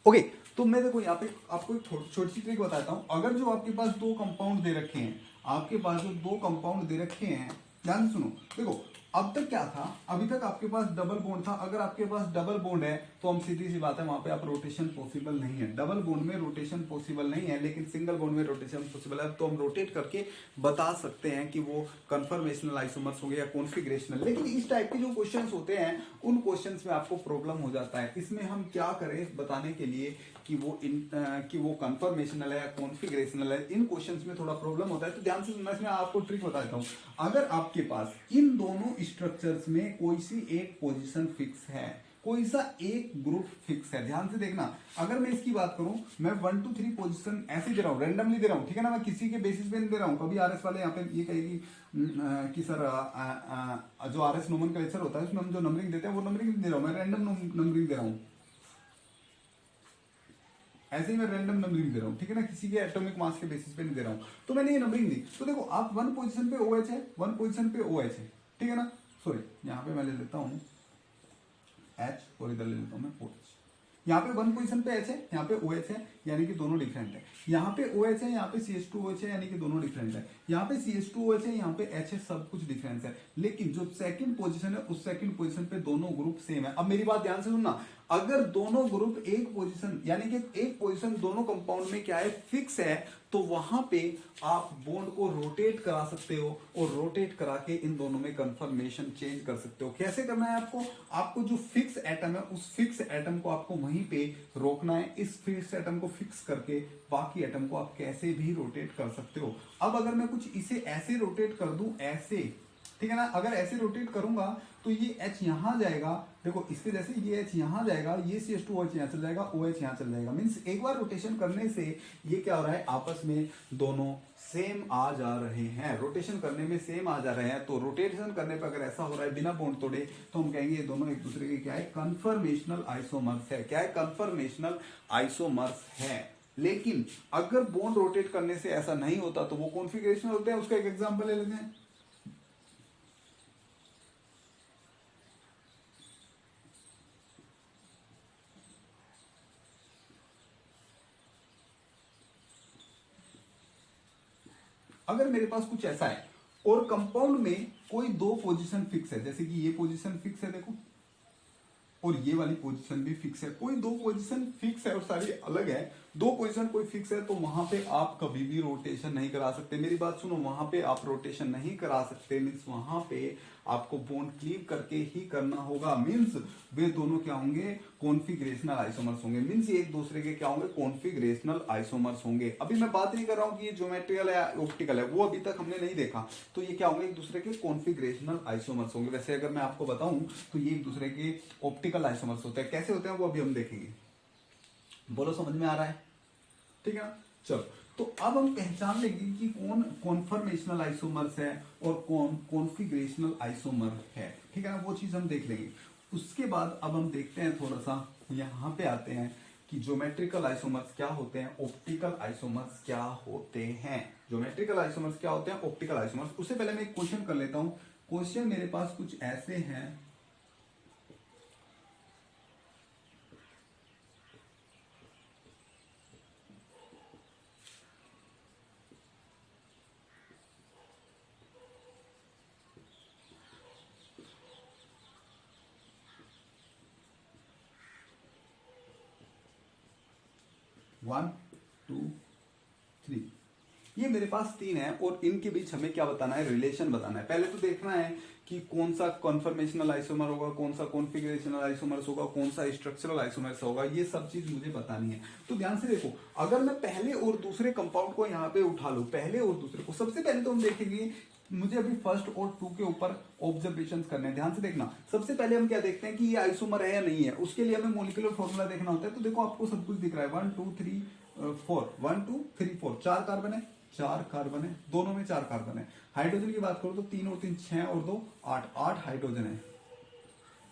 ओके, तो मैं देखो यहाँ पे आपको एक छोटी सी ट्रिक बताता हूँ। अगर जो आपके पास 2 कंपाउंड दे रखे हैं, आपके पास जो 2 कंपाउंड दे रखे हैं, ध्यान से सुनो। देखो अब तक क्या था? अभी तक आपके पास डबल बॉन्ड था। अगर आपके पास डबल बॉन्ड है तो हम सीधी सी बात है, वहां पे आप रोटेशन पॉसिबल नहीं है। डबल बॉन्ड में रोटेशन पॉसिबल नहीं है, लेकिन सिंगल बॉन्ड में रोटेशन पॉसिबल है। तो हम रोटेट करके बता सकते हैं कि वो कन्फर्मेशनल आइसोमर्स होंगे या कॉन्फिगरेशनल। लेकिन इस टाइप के जो क्वेश्चंस होते हैं, उन क्वेश्चंस में आपको प्रॉब्लम हो जाता है। इसमें हम क्या करें बताने के लिए कि वो कन्फर्मेशनल है या कॉन्फिगरेशनल है, इन क्वेश्चंस में थोड़ा प्रॉब्लम होता है। तो ध्यान से सुनना, इसमें आपको ट्रिक बता देता हूं। अगर आपके पास इन दोनों स्ट्रक्चर्स में कोई सी एक पोजीशन फिक्स है, कोई सा एक ग्रुप फिक्स है। ध्यान से देखना, अगर मैं इसकी बात करूं, मैं 1 2 3 पोजीशन ऐसे दे रहा हूं, रैंडमली दे रहा हूं, ठीक है ना, मैं किसी के बेसिस पे नहीं दे रहा हूं। कभी आरएस वाले यहाँ पे ये कहेगी कि सर जो आरएस नोमन का लेक्चर होता है उसमें हम जो नंबरिंग देते हैं वो नंबरिंग नहीं दे रहा हूं, मैं रैंडम नंबरिंग दे रहा हूं। ऐसे ही मैं रैंडम नंबरिंग दे रहा हूँ, ठीक है ना, किसी के एटॉमिक मास के बेसिस पे नहीं दे रहा हूँ। तो मैंने ये नंबरिंग दी, तो देखो आप 1 पोजीशन पे OH है, 1 पोजीशन पे OH है, ठीक है ना। सॉरी, यहाँ पे मैं ले लेता हूँ H और इधर ले लेता हूँ मैं OH। यहाँ पे 1 पोजीशन पे H है, यहाँ पे OH है, यानी कि दोनों डिफरेंट है। यहाँ पे OH है, यहाँ पे CH2OH है, यानी कि दोनों डिफरेंट है। यहाँ पे CH2OH है, यहाँ पे H है, सब कुछ डिफरेंस है। लेकिन जो सेकंड पोजीशन है उस सेकंड पोजीशन पे दोनों ग्रुप सेम है। अब मेरी बात ध्यान से सुनना, अगर दोनों ग्रुप एक पोजीशन यानी कि एक पोजीशन दोनों कंपाउंड में क्या है फिक्स है, तो वहां पे आप बॉन्ड को रोटेट करा सकते हो और रोटेट करा के इन दोनों में कंफर्मेशन चेंज कर सकते हो। कैसे करना है आपको, आपको जो फिक्स एटम है उस फिक्स एटम को आपको वहीं पे रोकना है। इस फिक्स एटम को फिक्स करके बाकी एटम को आप कैसे भी रोटेट कर सकते हो। अब अगर मैं कुछ इसे ऐसे रोटेट कर दूं, ऐसे, ठीक है ना, अगर ऐसे रोटेट करूंगा तो ये H यहां जाएगा, देखो इसके जैसे ये H यहां जाएगा, ये CH2OH यहां चल जाएगा, OH यहां चल जाएगा। मींस एक बार रोटेशन करने से ये क्या हो रहा है, आपस में दोनों सेम आ जा रहे हैं, रोटेशन करने में सेम आ जा रहे हैं। तो रोटेशन करने पर अगर ऐसा हो रहा है बिना बॉन्ड तोड़े, तो हम कहेंगे ये दोनों एक दूसरे के क्या है, कन्फर्मेशनल आइसोमर्स है। क्या है, कन्फर्मेशनल आइसोमर्स है। लेकिन अगर बॉन्ड रोटेट करने से ऐसा नहीं होता तो वो कॉन्फिगरेशन होते हैं। उसका एक एग्जाम्पल ले लेते हैं। अगर मेरे पास कुछ ऐसा है और कंपाउंड में कोई दो पोजीशन फिक्स है, जैसे कि ये पोजीशन फिक्स है देखो, और ये वाली पोजीशन भी फिक्स है, कोई दो पोजीशन फिक्स है और सारी अलग है, दो पोजीशन कोई फिक्स है, तो वहां पे आप कभी भी रोटेशन नहीं करा सकते। मेरी बात सुनो, वहां पे आप रोटेशन नहीं करा सकते, मीन्स वहां पे आपको बॉन्ड क्लीव करके ही करना होगा। मीन्स वे दोनों क्या होंगे, कॉन्फिगरेशनल आइसोमर्स होंगे। मीन्स ये एक दूसरे के क्या होंगे, कॉन्फिगरेशनल आइसोमर्स होंगे। अभी मैं बात नहीं कर रहा हूं कि ये ज्योमेट्रिकल है ऑप्टिकल है, वो अभी तक हमने नहीं देखा। तो ये क्या होंगे, एक दूसरे के कॉन्फिगरेशनल आइसोमर्स होंगे। वैसे अगर मैं आपको बताऊं तो ये एक दूसरे के ऑप्टिकल आइसोमर्स होते हैं। कैसे होते हैं वो अभी हम देखेंगे। बोलो समझ में आ रहा है, ठीक है ना। चलो, तो अब हम पहचान लेंगे कि कौन कॉन्फर्मेशनल आइसोमर्स है और कौन कॉन्फिगरेशनल आइसोमर है, ठीक है ना, वो चीज हम देख लेंगे। उसके बाद अब हम देखते हैं, थोड़ा सा यहां पे आते हैं कि ज्योमेट्रिकल आइसोमर्स क्या होते हैं, ऑप्टिकल आइसोमर्स क्या होते हैं। ज्योमेट्रिकल आइसोमर्स क्या होते हैं, ऑप्टिकल आइसोमर्स। उससे पहले मैं एक क्वेश्चन कर लेता हूं। क्वेश्चन मेरे पास कुछ ऐसे हैं, वन टू थ्री, ये मेरे पास तीन है और इनके बीच हमें क्या बताना है, रिलेशन बताना है। पहले तो देखना है कि कौन सा कॉन्फर्मेशनल आइसोमर होगा, कौन सा कॉन्फिगरेशनल आइसोमर्स होगा, कौन सा स्ट्रक्चरल आइसोमर्स होगा, ये सब चीज मुझे बतानी है। तो ध्यान से देखो, अगर मैं पहले और दूसरे कंपाउंड को यहाँ पे उठा लूं, पहले और दूसरे को, सबसे पहले तो हम देखेंगे, मुझे अभी फर्स्ट और टू के ऊपर ऑब्जर्वेशन करने हैं। ध्यान से देखना, सबसे पहले हम क्या देखते हैं कि ये आइसोमर है या नहीं है। उसके लिए हमें मोलिकुलर फॉर्मूला देखना होता है। तो देखो आपको सब कुछ दिख रहा है, 1 2 3 4, 1 2 3 4, 4 कार्बन है, 4 कार्बन है, दोनों में 4 कार्बन है। हाइड्रोजन की बात करो तो 3 और 3 6 और 2 8, 8 हाइड्रोजन है।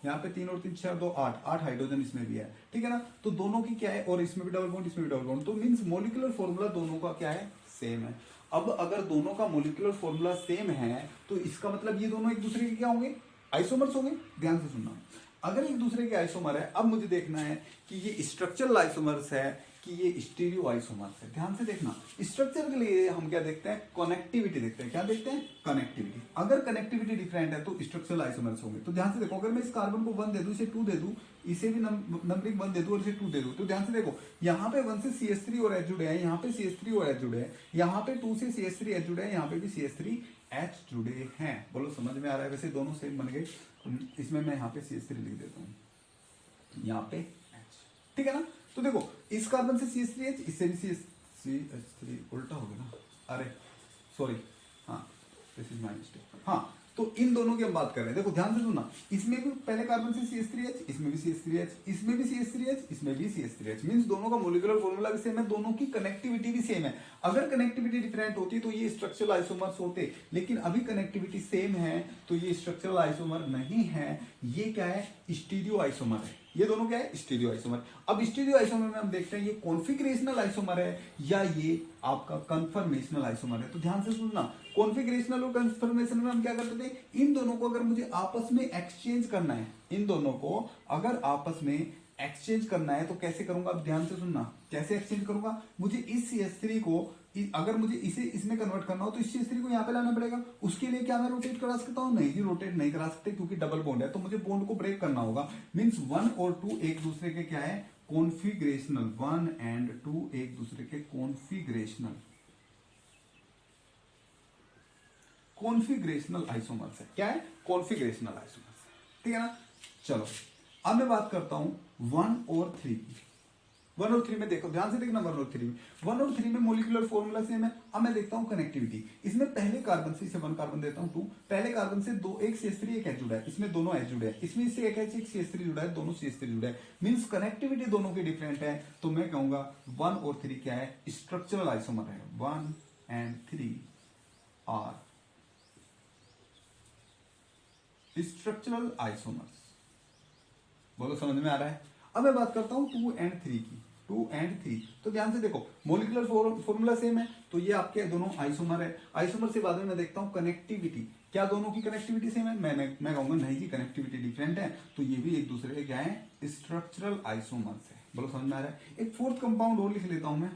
यहाँ पे 3 और 3 6 और 2 8, 8 हाइड्रोजन इसमें भी है, ठीक है ना। तो दोनों की क्या है, और इसमें भी डबल बॉन्ड, इसमें भी डबल बॉन्ड, तो मींस मोलिकुलर फॉर्मूला दोनों का क्या है, सेम है। अब अगर दोनों का मोलिकुलर फॉर्मूला सेम है तो इसका मतलब ये दोनों एक दूसरे के क्या होंगे, आइसोमर्स होंगे। ध्यान से सुनना, अगर एक दूसरे के आइसोमर है, अब मुझे देखना है कि ये स्ट्रक्चरल आइसोमर्स है कि ये स्टीरियो आइसोमर्स है। ध्यान से देखना, स्ट्रक्चर के लिए हम क्या देखते हैं, कनेक्टिविटी देखते हैं। क्या देखते हैं, कनेक्टिविटी। अगर कनेक्टिविटी डिफरेंट है तो स्ट्रक्चरल आइसोमर्स होंगे। तो ध्यान से देखो, अगर मैं इस कार्बन को 1 दे दूं, इसे 2 दे दूं, इसे भी नंबरिंग 1 दे दूं और इसे 2 दे दूं, तो ध्यान से देखो, यहाँ पे 1 से CH3 और H जुड़े हैं, यहाँ पे CH3 और H जुड़े हैं, यहाँ पे 2 से CH3 H जुड़े हैं, यहाँ पे भी CH3 H जुड़े हैं। बोलो समझ में आ रहा है। वैसे दोनों सेम बन गए। इसमें मैं यहाँ पे CH3 लिख देता हूँ, यहाँ पे H, ठीक है ना। तो देखो, इस कार्बन से CH3H, इससे भी CH3, उल्टा हो गया ना, अरे सॉरी, हाँ दिस इज माय मिस्टेक। हाँ, तो इन दोनों की हम बात कर रहे हैं। देखो ध्यान से सुनना, इसमें भी पहले कार्बन से CH3H, इसमें भी CH3H, इसमें भी CH3H, इसमें भी CH3H, मींस दोनों का मोलिकुलर फॉर्मूला भी सेम है, दोनों की कनेक्टिविटी भी सेम है। अगर कनेक्टिविटी डिफरेंट होती तो ये स्ट्रक्चरल आइसोमर्स होते, लेकिन अभी कनेक्टिविटी सेम है तो ये स्ट्रक्चरल आइसोमर नहीं है, ये क्या है, स्टीरियो आइसोमर है। ये दोनों क्या है, स्टीरियो आइसोमर। अब स्टीरियो आइसोमर में हम देखते हैं ये कॉन्फिगरेशनल आइसोमर है या ये आपका कन्फर्मेशनल आइसोमर है। तो ध्यान से सुनना, कॉन्फिगरेशनल और कन्फर्मेशनल में हम क्या करते थे, इन दोनों को अगर मुझे आपस में एक्सचेंज करना है, इन दोनों को अगर आपस में एक्सचेंज करना है तो कैसे करूंगा, अब ध्यान से सुनना, कैसे एक्सचेंज करूंगा, मुझे इस CH3 को अगर मुझे इसे इसमें कन्वर्ट करना हो तो इस CH3 को यहाँ पे लाना पड़ेगा। उसके लिए क्या मैं रोटेट करा सकता हूँ, नहीं जी रोटेट नहीं करा सकते क्योंकि डबल बॉन्ड है, तो मुझे बॉन्ड को ब्रेक करना होगा। मींस 1 और 2 एक दूसरे के क्या है, कॉन्फिगरेशनल, 1 एंड 2 एक दूसरे के कॉन्फिगरेशनल आइसोमर्स है। क्या है, कॉन्फिगरेशनल आइसोमर्स है, ठीक है ना। चलो अब मैं बात करता हूं 1 और 3 की। 1 और 3 में देखो, ध्यान से देखना, 1 और 3 में मोलिकुलर फॉर्मूला सेम है। अब मैं देखता हूं कनेक्टिविटी, इसमें पहले कार्बन से, इसे 1 कार्बन देता हूं 2, पहले कार्बन से एक CH3 एक H जुड़ा है, इसमें दोनों H जुड़े हैं, इसमें इससे एक H एक CH3 जुड़ा है, दोनों CH3 जुड़ा है, मींस कनेक्टिविटी दोनों की डिफरेंट है। तो मैं कहूंगा 1 और 3 क्या है, स्ट्रक्चरल आइसोमर है। 1 एंड 3 आर स्ट्रक्चरल आइसोमर्स। बोलो समझ में आ रहा है। अब मैं बात करता हूं 2 एंड 3 की। 2 एंड 3, तो ध्यान से देखो, मोलिकुलर फॉर्मूला सेम है तो ये आपके दोनों आइसोमर है। आइसोमर से बाद में मैं देखता हूं कनेक्टिविटी, क्या दोनों की कनेक्टिविटी सेम है, मैं कहूंगा नहीं जी कनेक्टिविटी डिफरेंट है, तो ये भी एक दूसरे के क्या है, स्ट्रक्चरल आइसोमर्स है। बोलो समझ में आ रहा है। एक फोर्थ कंपाउंड और लिख लेता हूं मैं,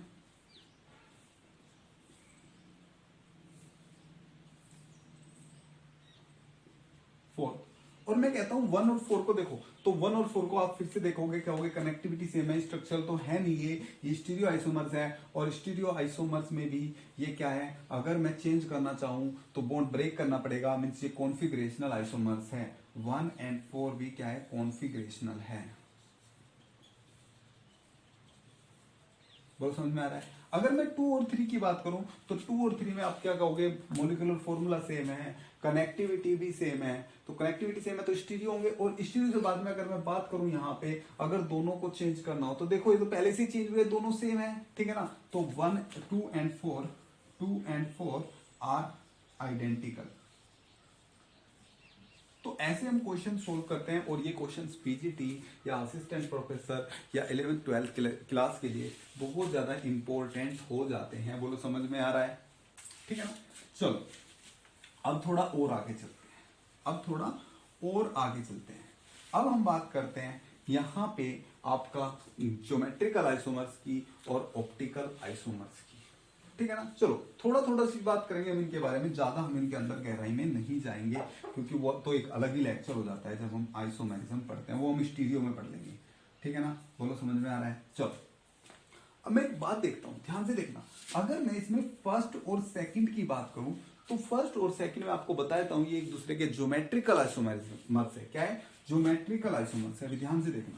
फोर्थ, और मैं कहता हूं 1 और 4 को देखो, तो 1 और 4 को आप फिर से देखोगे क्या होगा, कनेक्टिविटी सेम है, स्ट्रक्चरल तो है नहीं, ये स्टीरियो आइसोमर्स है। और स्टीरियो आइसोमर्स में भी ये क्या है, अगर मैं चेंज करना चाहूं तो बॉन्ड ब्रेक करना पड़ेगा, मींस ये कॉन्फिगरेशनल आइसोमर्स है। 1 एंड 4 भी क्या है, कॉन्फिगरेशनल है। बहुत समझ में आ रहा है। अगर मैं 2 और 3 की बात करूं तो 2 और 3 में आप क्या कहोगे, मोलिकुलर फॉर्मूला सेम है, कनेक्टिविटी भी सेम है, तो कनेक्टिविटी सेम है तो स्टीरियो होंगे। और स्टीरियो से बाद में अगर मैं बात करूं यहाँ पे, अगर दोनों को चेंज करना हो तो देखो ये तो पहले से चेंज हुए, दोनों सेम है, ठीक है ना। तो 2 एंड 4 आर आइडेंटिकल। तो ऐसे हम क्वेश्चन सोल्व करते हैं, और ये क्वेश्चंस पीजीटी या असिस्टेंट प्रोफेसर या 11th 12th क्लास के लिए बहुत ज्यादा इंपॉर्टेंट हो जाते हैं। बोलो समझ में आ रहा है, ठीक है ना। चलो अब थोड़ा और आगे चलते हैं, अब हम बात करते हैं यहाँ पे आपका ज्योमेट्रिकल आइसोमर्स की और ऑप्टिकल आइसोमर्स की, ठीक है ना। चलो थोड़ा सी बात करेंगे हम इनके बारे में, ज्यादा हम इनके अंदर गहराई में नहीं जाएंगे क्योंकि वो तो एक अलग ही लेक्चर हो जाता है जब हम आइसोमेरिज्म पढ़ते हैं, वो हम स्टीरियो में पढ़ लेंगे, ठीक है ना। बोलो समझ में आ रहा है। चलो अब मैं एक बात देखता हूं, ध्यान से देखना, अगर मैं इसमें फर्स्ट और सेकंड की बात करूं तो फर्स्ट और सेकंड में आपको बताता हूं ये एक दूसरे के ज्योमेट्रिकल आइसोमर्स है। क्या है, ज्योमेट्रिकल आइसोमर्स है। ध्यान से देखना,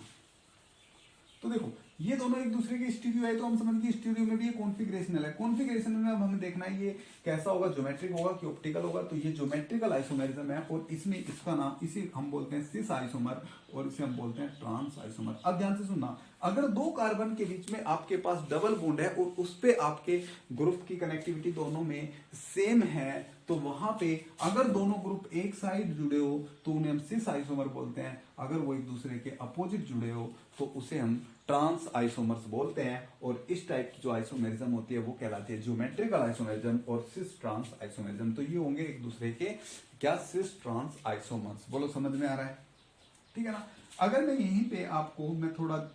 तो देखो ये दोनों एक दूसरे के स्टीरियो है, तो हम समझ गए स्टीरियो में भी ये कॉन्फिगरेशनल है। कॉन्फिगरेशन में अब हमें देखना है ये कैसा होगा, ज्योमेट्रिक होगा कि ऑप्टिकल होगा। तो ये ज्योमेट्रिकल आइसोमेरिज्म है, और इसमें इसका नाम, इसे हम बोलते हैं सिस आइसोमर, और इसे हम बोलते हैं ट्रांस आइसोमर। अब ध्यान से सुनना, अगर 2 कार्बन के बीच में आपके पास डबल बॉन्ड है और उस पे आपके ग्रुप की कनेक्टिविटी दोनों में सेम है, तो वहां पे अगर दोनों ग्रुप एक साइड जुड़े हो तो उन्हें हम सिस आइसोमर बोलते हैं। अगर वो एक दूसरे के अपोजिट जुड़े हो तो उसे हम ट्रांस आइसोमर्स बोलते हैं। और इस टाइप की जो आइसोमेरिज्म होती है वो कहलाती है ज्योमेट्रिकल आइसोमेरिज्म और सिस ट्रांस आइसोमेरिज्म। तो ये होंगे एक दूसरे के क्या, सिस ट्रांस आइसोमर्स। बोलो समझ में आ रहा है, ठीक है ना। अगर मैं यहीं पे आपको, मैं थोड़ा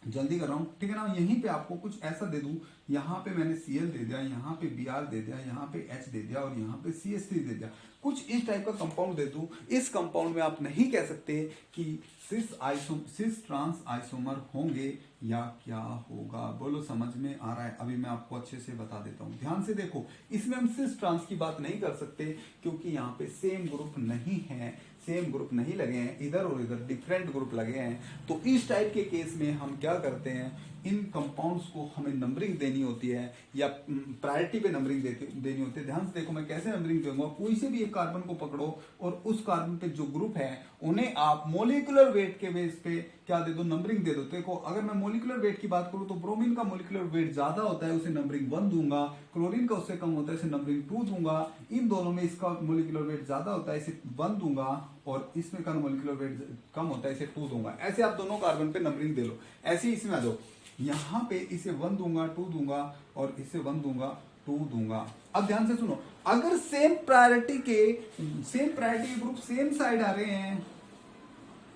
जल्दी कर रहा हूं, ठीक है ना, यहीं पे आपको कुछ ऐसा दे दूं, यहाँ पे मैंने Cl दे दिया, यहाँ पे Br दे दिया, यहाँ पे H दे दिया और यहाँ पे CH3 दे दिया, कुछ इस टाइप का कंपाउंड दे दूं। इस कंपाउंड में आप नहीं कह सकते कि सिस ट्रांस आइसोमर होंगे या क्या होगा। बोलो समझ में आ रहा है। अभी मैं आपको अच्छे से बता देता हूं, ध्यान से देखो, इसमें हम सिस ट्रांस की बात नहीं कर सकते क्योंकि यहाँ पे सेम ग्रुप नहीं है, सेम ग्रुप नहीं लगे हैं, इधर और इधर डिफरेंट ग्रुप लगे हैं। तो इस टाइप के केस में हम क्या करते हैं, इन कंपाउंड्स को हमें नंबरिंग देनी होती है या प्रायोरिटी पे नंबरिंग देनी होती है। ध्यान से देखो मैं कैसे नंबरिंग दूंगा। कोई से भी एक कार्बन को पकड़ो और उस कार्बन पे जो ग्रुप है उन्हें आप मोलिकुलर वेट के बेस पे क्या दे दो, नंबरिंग दे दो। देखो अगर मैं मोलिकुलर वेट की बात करूं तो ब्रोमीन का मोलिकुलर वेट ज्यादा होता है, उसे नंबरिंग 1 दूंगा। क्लोरीन का उससे कम होता है, इसे नंबरिंग 2 दूंगा। इन दोनों में इसका मोलिकुलर वेट ज्यादा होता है, इसे 1 दूंगा, और इसमें का मोलिकुलर वेट कम होता है, इसे 2 दूंगा। ऐसे आप दोनों कार्बन पे नंबरिंग दे लो। ऐसे ही इसमें आ जाओ, यहां पे इसे 1 दूंगा, 2 दूंगा, और इसे 1 दूंगा, 2 दूंगा। अब ध्यान से सुनो, अगर सेम प्रायोरिटी के ग्रुप सेम साइड आ रहे हैं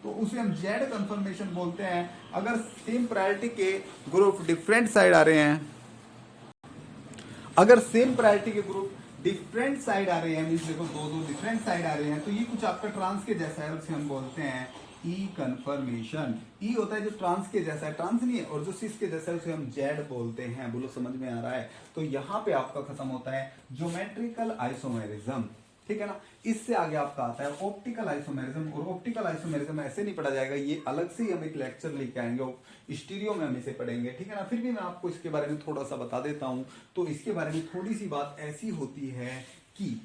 तो उसे हम जेड कंफर्मेशन बोलते हैं। अगर सेम प्रायोरिटी के ग्रुप डिफरेंट साइड आ रहे हैं, अगर सेम प्रायोरिटी के ग्रुप डिफरेंट साइड आ रहे हैं, मींस देखो दो डिफरेंट साइड आ रहे हैं, तो ये कुछ आपका ट्रांस के जैसा है, उसे हम बोलते हैं ई कन्फर्मेशन। ई होता है जो ट्रांस के जैसा है, ट्रांस नहीं है, और जो सिस के जैसा है उसे हम जेड बोलते हैं। बोलो समझ में आ रहा है? तो यहां पे आपका खत्म होता है ज्योमेट्रिकल आइसोमेरिज्म, ठीक है ना। इससे आगे आपका आता है ऑप्टिकल आइसोमेरिज्म, और ऑप्टिकल आइसोमेरिज्म ऐसे नहीं पढ़ा जाएगा, ये अलग से ही हम एक लेक्चर लेके आएंगे, स्टीरियो में हम इसे पढ़ेंगे, ठीक है ना। फिर भी मैं आपको इसके बारे में थोड़ा सा बता देता हूं। तो इसके बारे में थोड़ी सी बात ऐसी होती है कि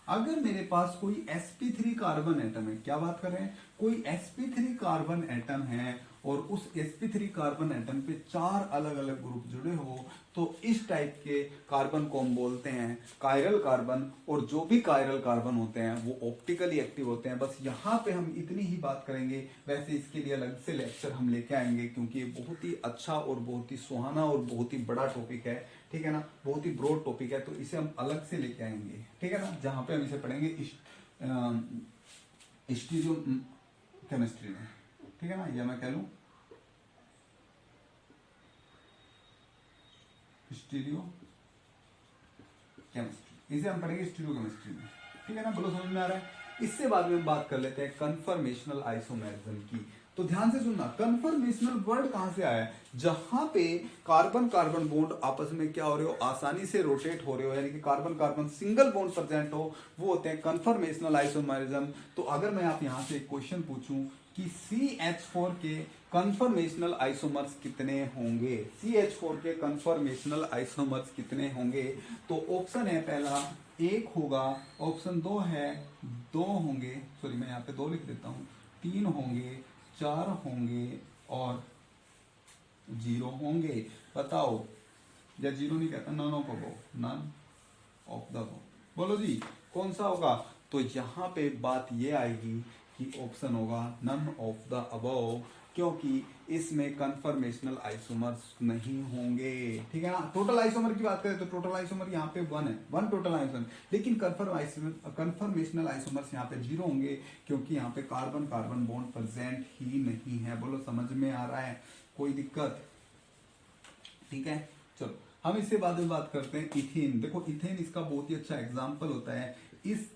अगर मेरे पास कोई sp3 कार्बन एटम है, क्या बात कर रहे हैं, कोई sp3 कार्बन एटम है और उस sp3 कार्बन एटम पे 4 अलग अलग ग्रुप जुड़े हो, तो इस टाइप के कार्बन को हम बोलते हैं कायरल कार्बन। और जो भी कायरल कार्बन होते हैं वो ऑप्टिकली एक्टिव होते हैं। बस यहाँ पे हम इतनी ही बात करेंगे, वैसे इसके लिए अलग से लेक्चर हम लेके आएंगे, क्योंकि ये बहुत ही अच्छा और बहुत ही सुहाना और बहुत ही बड़ा टॉपिक है, ठीक है ना, बहुत ही ब्रॉड टॉपिक है, तो इसे हम अलग से लेके आएंगे, ठीक है ना, जहां पे हम इसे पढ़ेंगे स्टीरियो केमिस्ट्री में, ठीक है ना, या मैं कह लूं स्टीरियो केमिस्ट्री, इसे हम पढ़ेंगे स्टीरियो केमिस्ट्री में, ठीक है ना। बोलो समझ में आ रहा है? इससे बाद में हम बात कर लेते हैं कन्फर्मेशनल आइसोमेरिज्म की। तो ध्यान से सुनना, कन्फर्मेशनल वर्ड कहां से आया है? जहां पे कार्बन कार्बन बॉन्ड आपस में क्या हो रहे हो, आसानी से रोटेट हो रहे हो, यानी कि carbon carbon single bond present हो, वो होते हैं कन्फर्मेशनल आइसोमेरिज्म। तो अगर मैं आप यहां से एक क्वेश्चन पूछूं कि CH4 के कन्फर्मेशनल आइसोमर्स कितने होंगे, CH4 के कन्फर्मेशनल आइसोमर्स कितने होंगे, तो ऑप्शन है पहला 1 होगा, ऑप्शन 2 है 2 होंगे, सॉरी मैं यहाँ पे 2 लिख देता हूँ, 3 होंगे, 4 होंगे, और 0 होंगे। बताओ, या 0 नहीं कहता, none of above, none of the above. बोलो जी कौन सा होगा? तो यहाँ पे बात ये आएगी कि ऑप्शन होगा नन ऑफ द अबव, क्योंकि इसमें कन्फर्मेशनल आइसोमर्स नहीं होंगे, ठीक है ना। टोटल आइसोमर की बात करें तो टोटल आइसोमर यहाँ पे 1 है, 1 टोटल आइसोमर, लेकिन कन्फर्मेशनल आइसोमर्स यहाँ पे 0 होंगे, क्योंकि यहाँ पे कार्बन कार्बन बॉन्ड प्रेजेंट ही नहीं है। बोलो समझ में आ रहा है? कोई दिक्कत? ठीक है, चलो हम इससे बाद में बात करते हैं इथेन। देखो इथेन इसका बहुत ही अच्छा एग्जाम्पल होता है। इस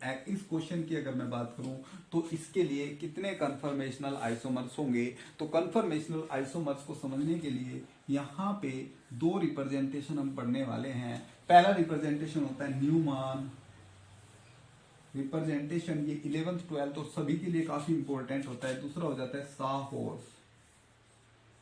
क्वेश्चन की अगर मैं बात करूं तो इसके लिए कितने कन्फर्मेशनल आइसोमर्स होंगे, तो कन्फर्मेशनल आइसोमर्स को समझने के लिए यहाँ पे 2 रिप्रेजेंटेशन हम पढ़ने वाले हैं। पहला रिप्रेजेंटेशन होता है न्यूमान रिप्रेजेंटेशन, ये 11th 12th और सभी के लिए काफी इंपॉर्टेंट होता है। दूसरा हो जाता है साहोर्स।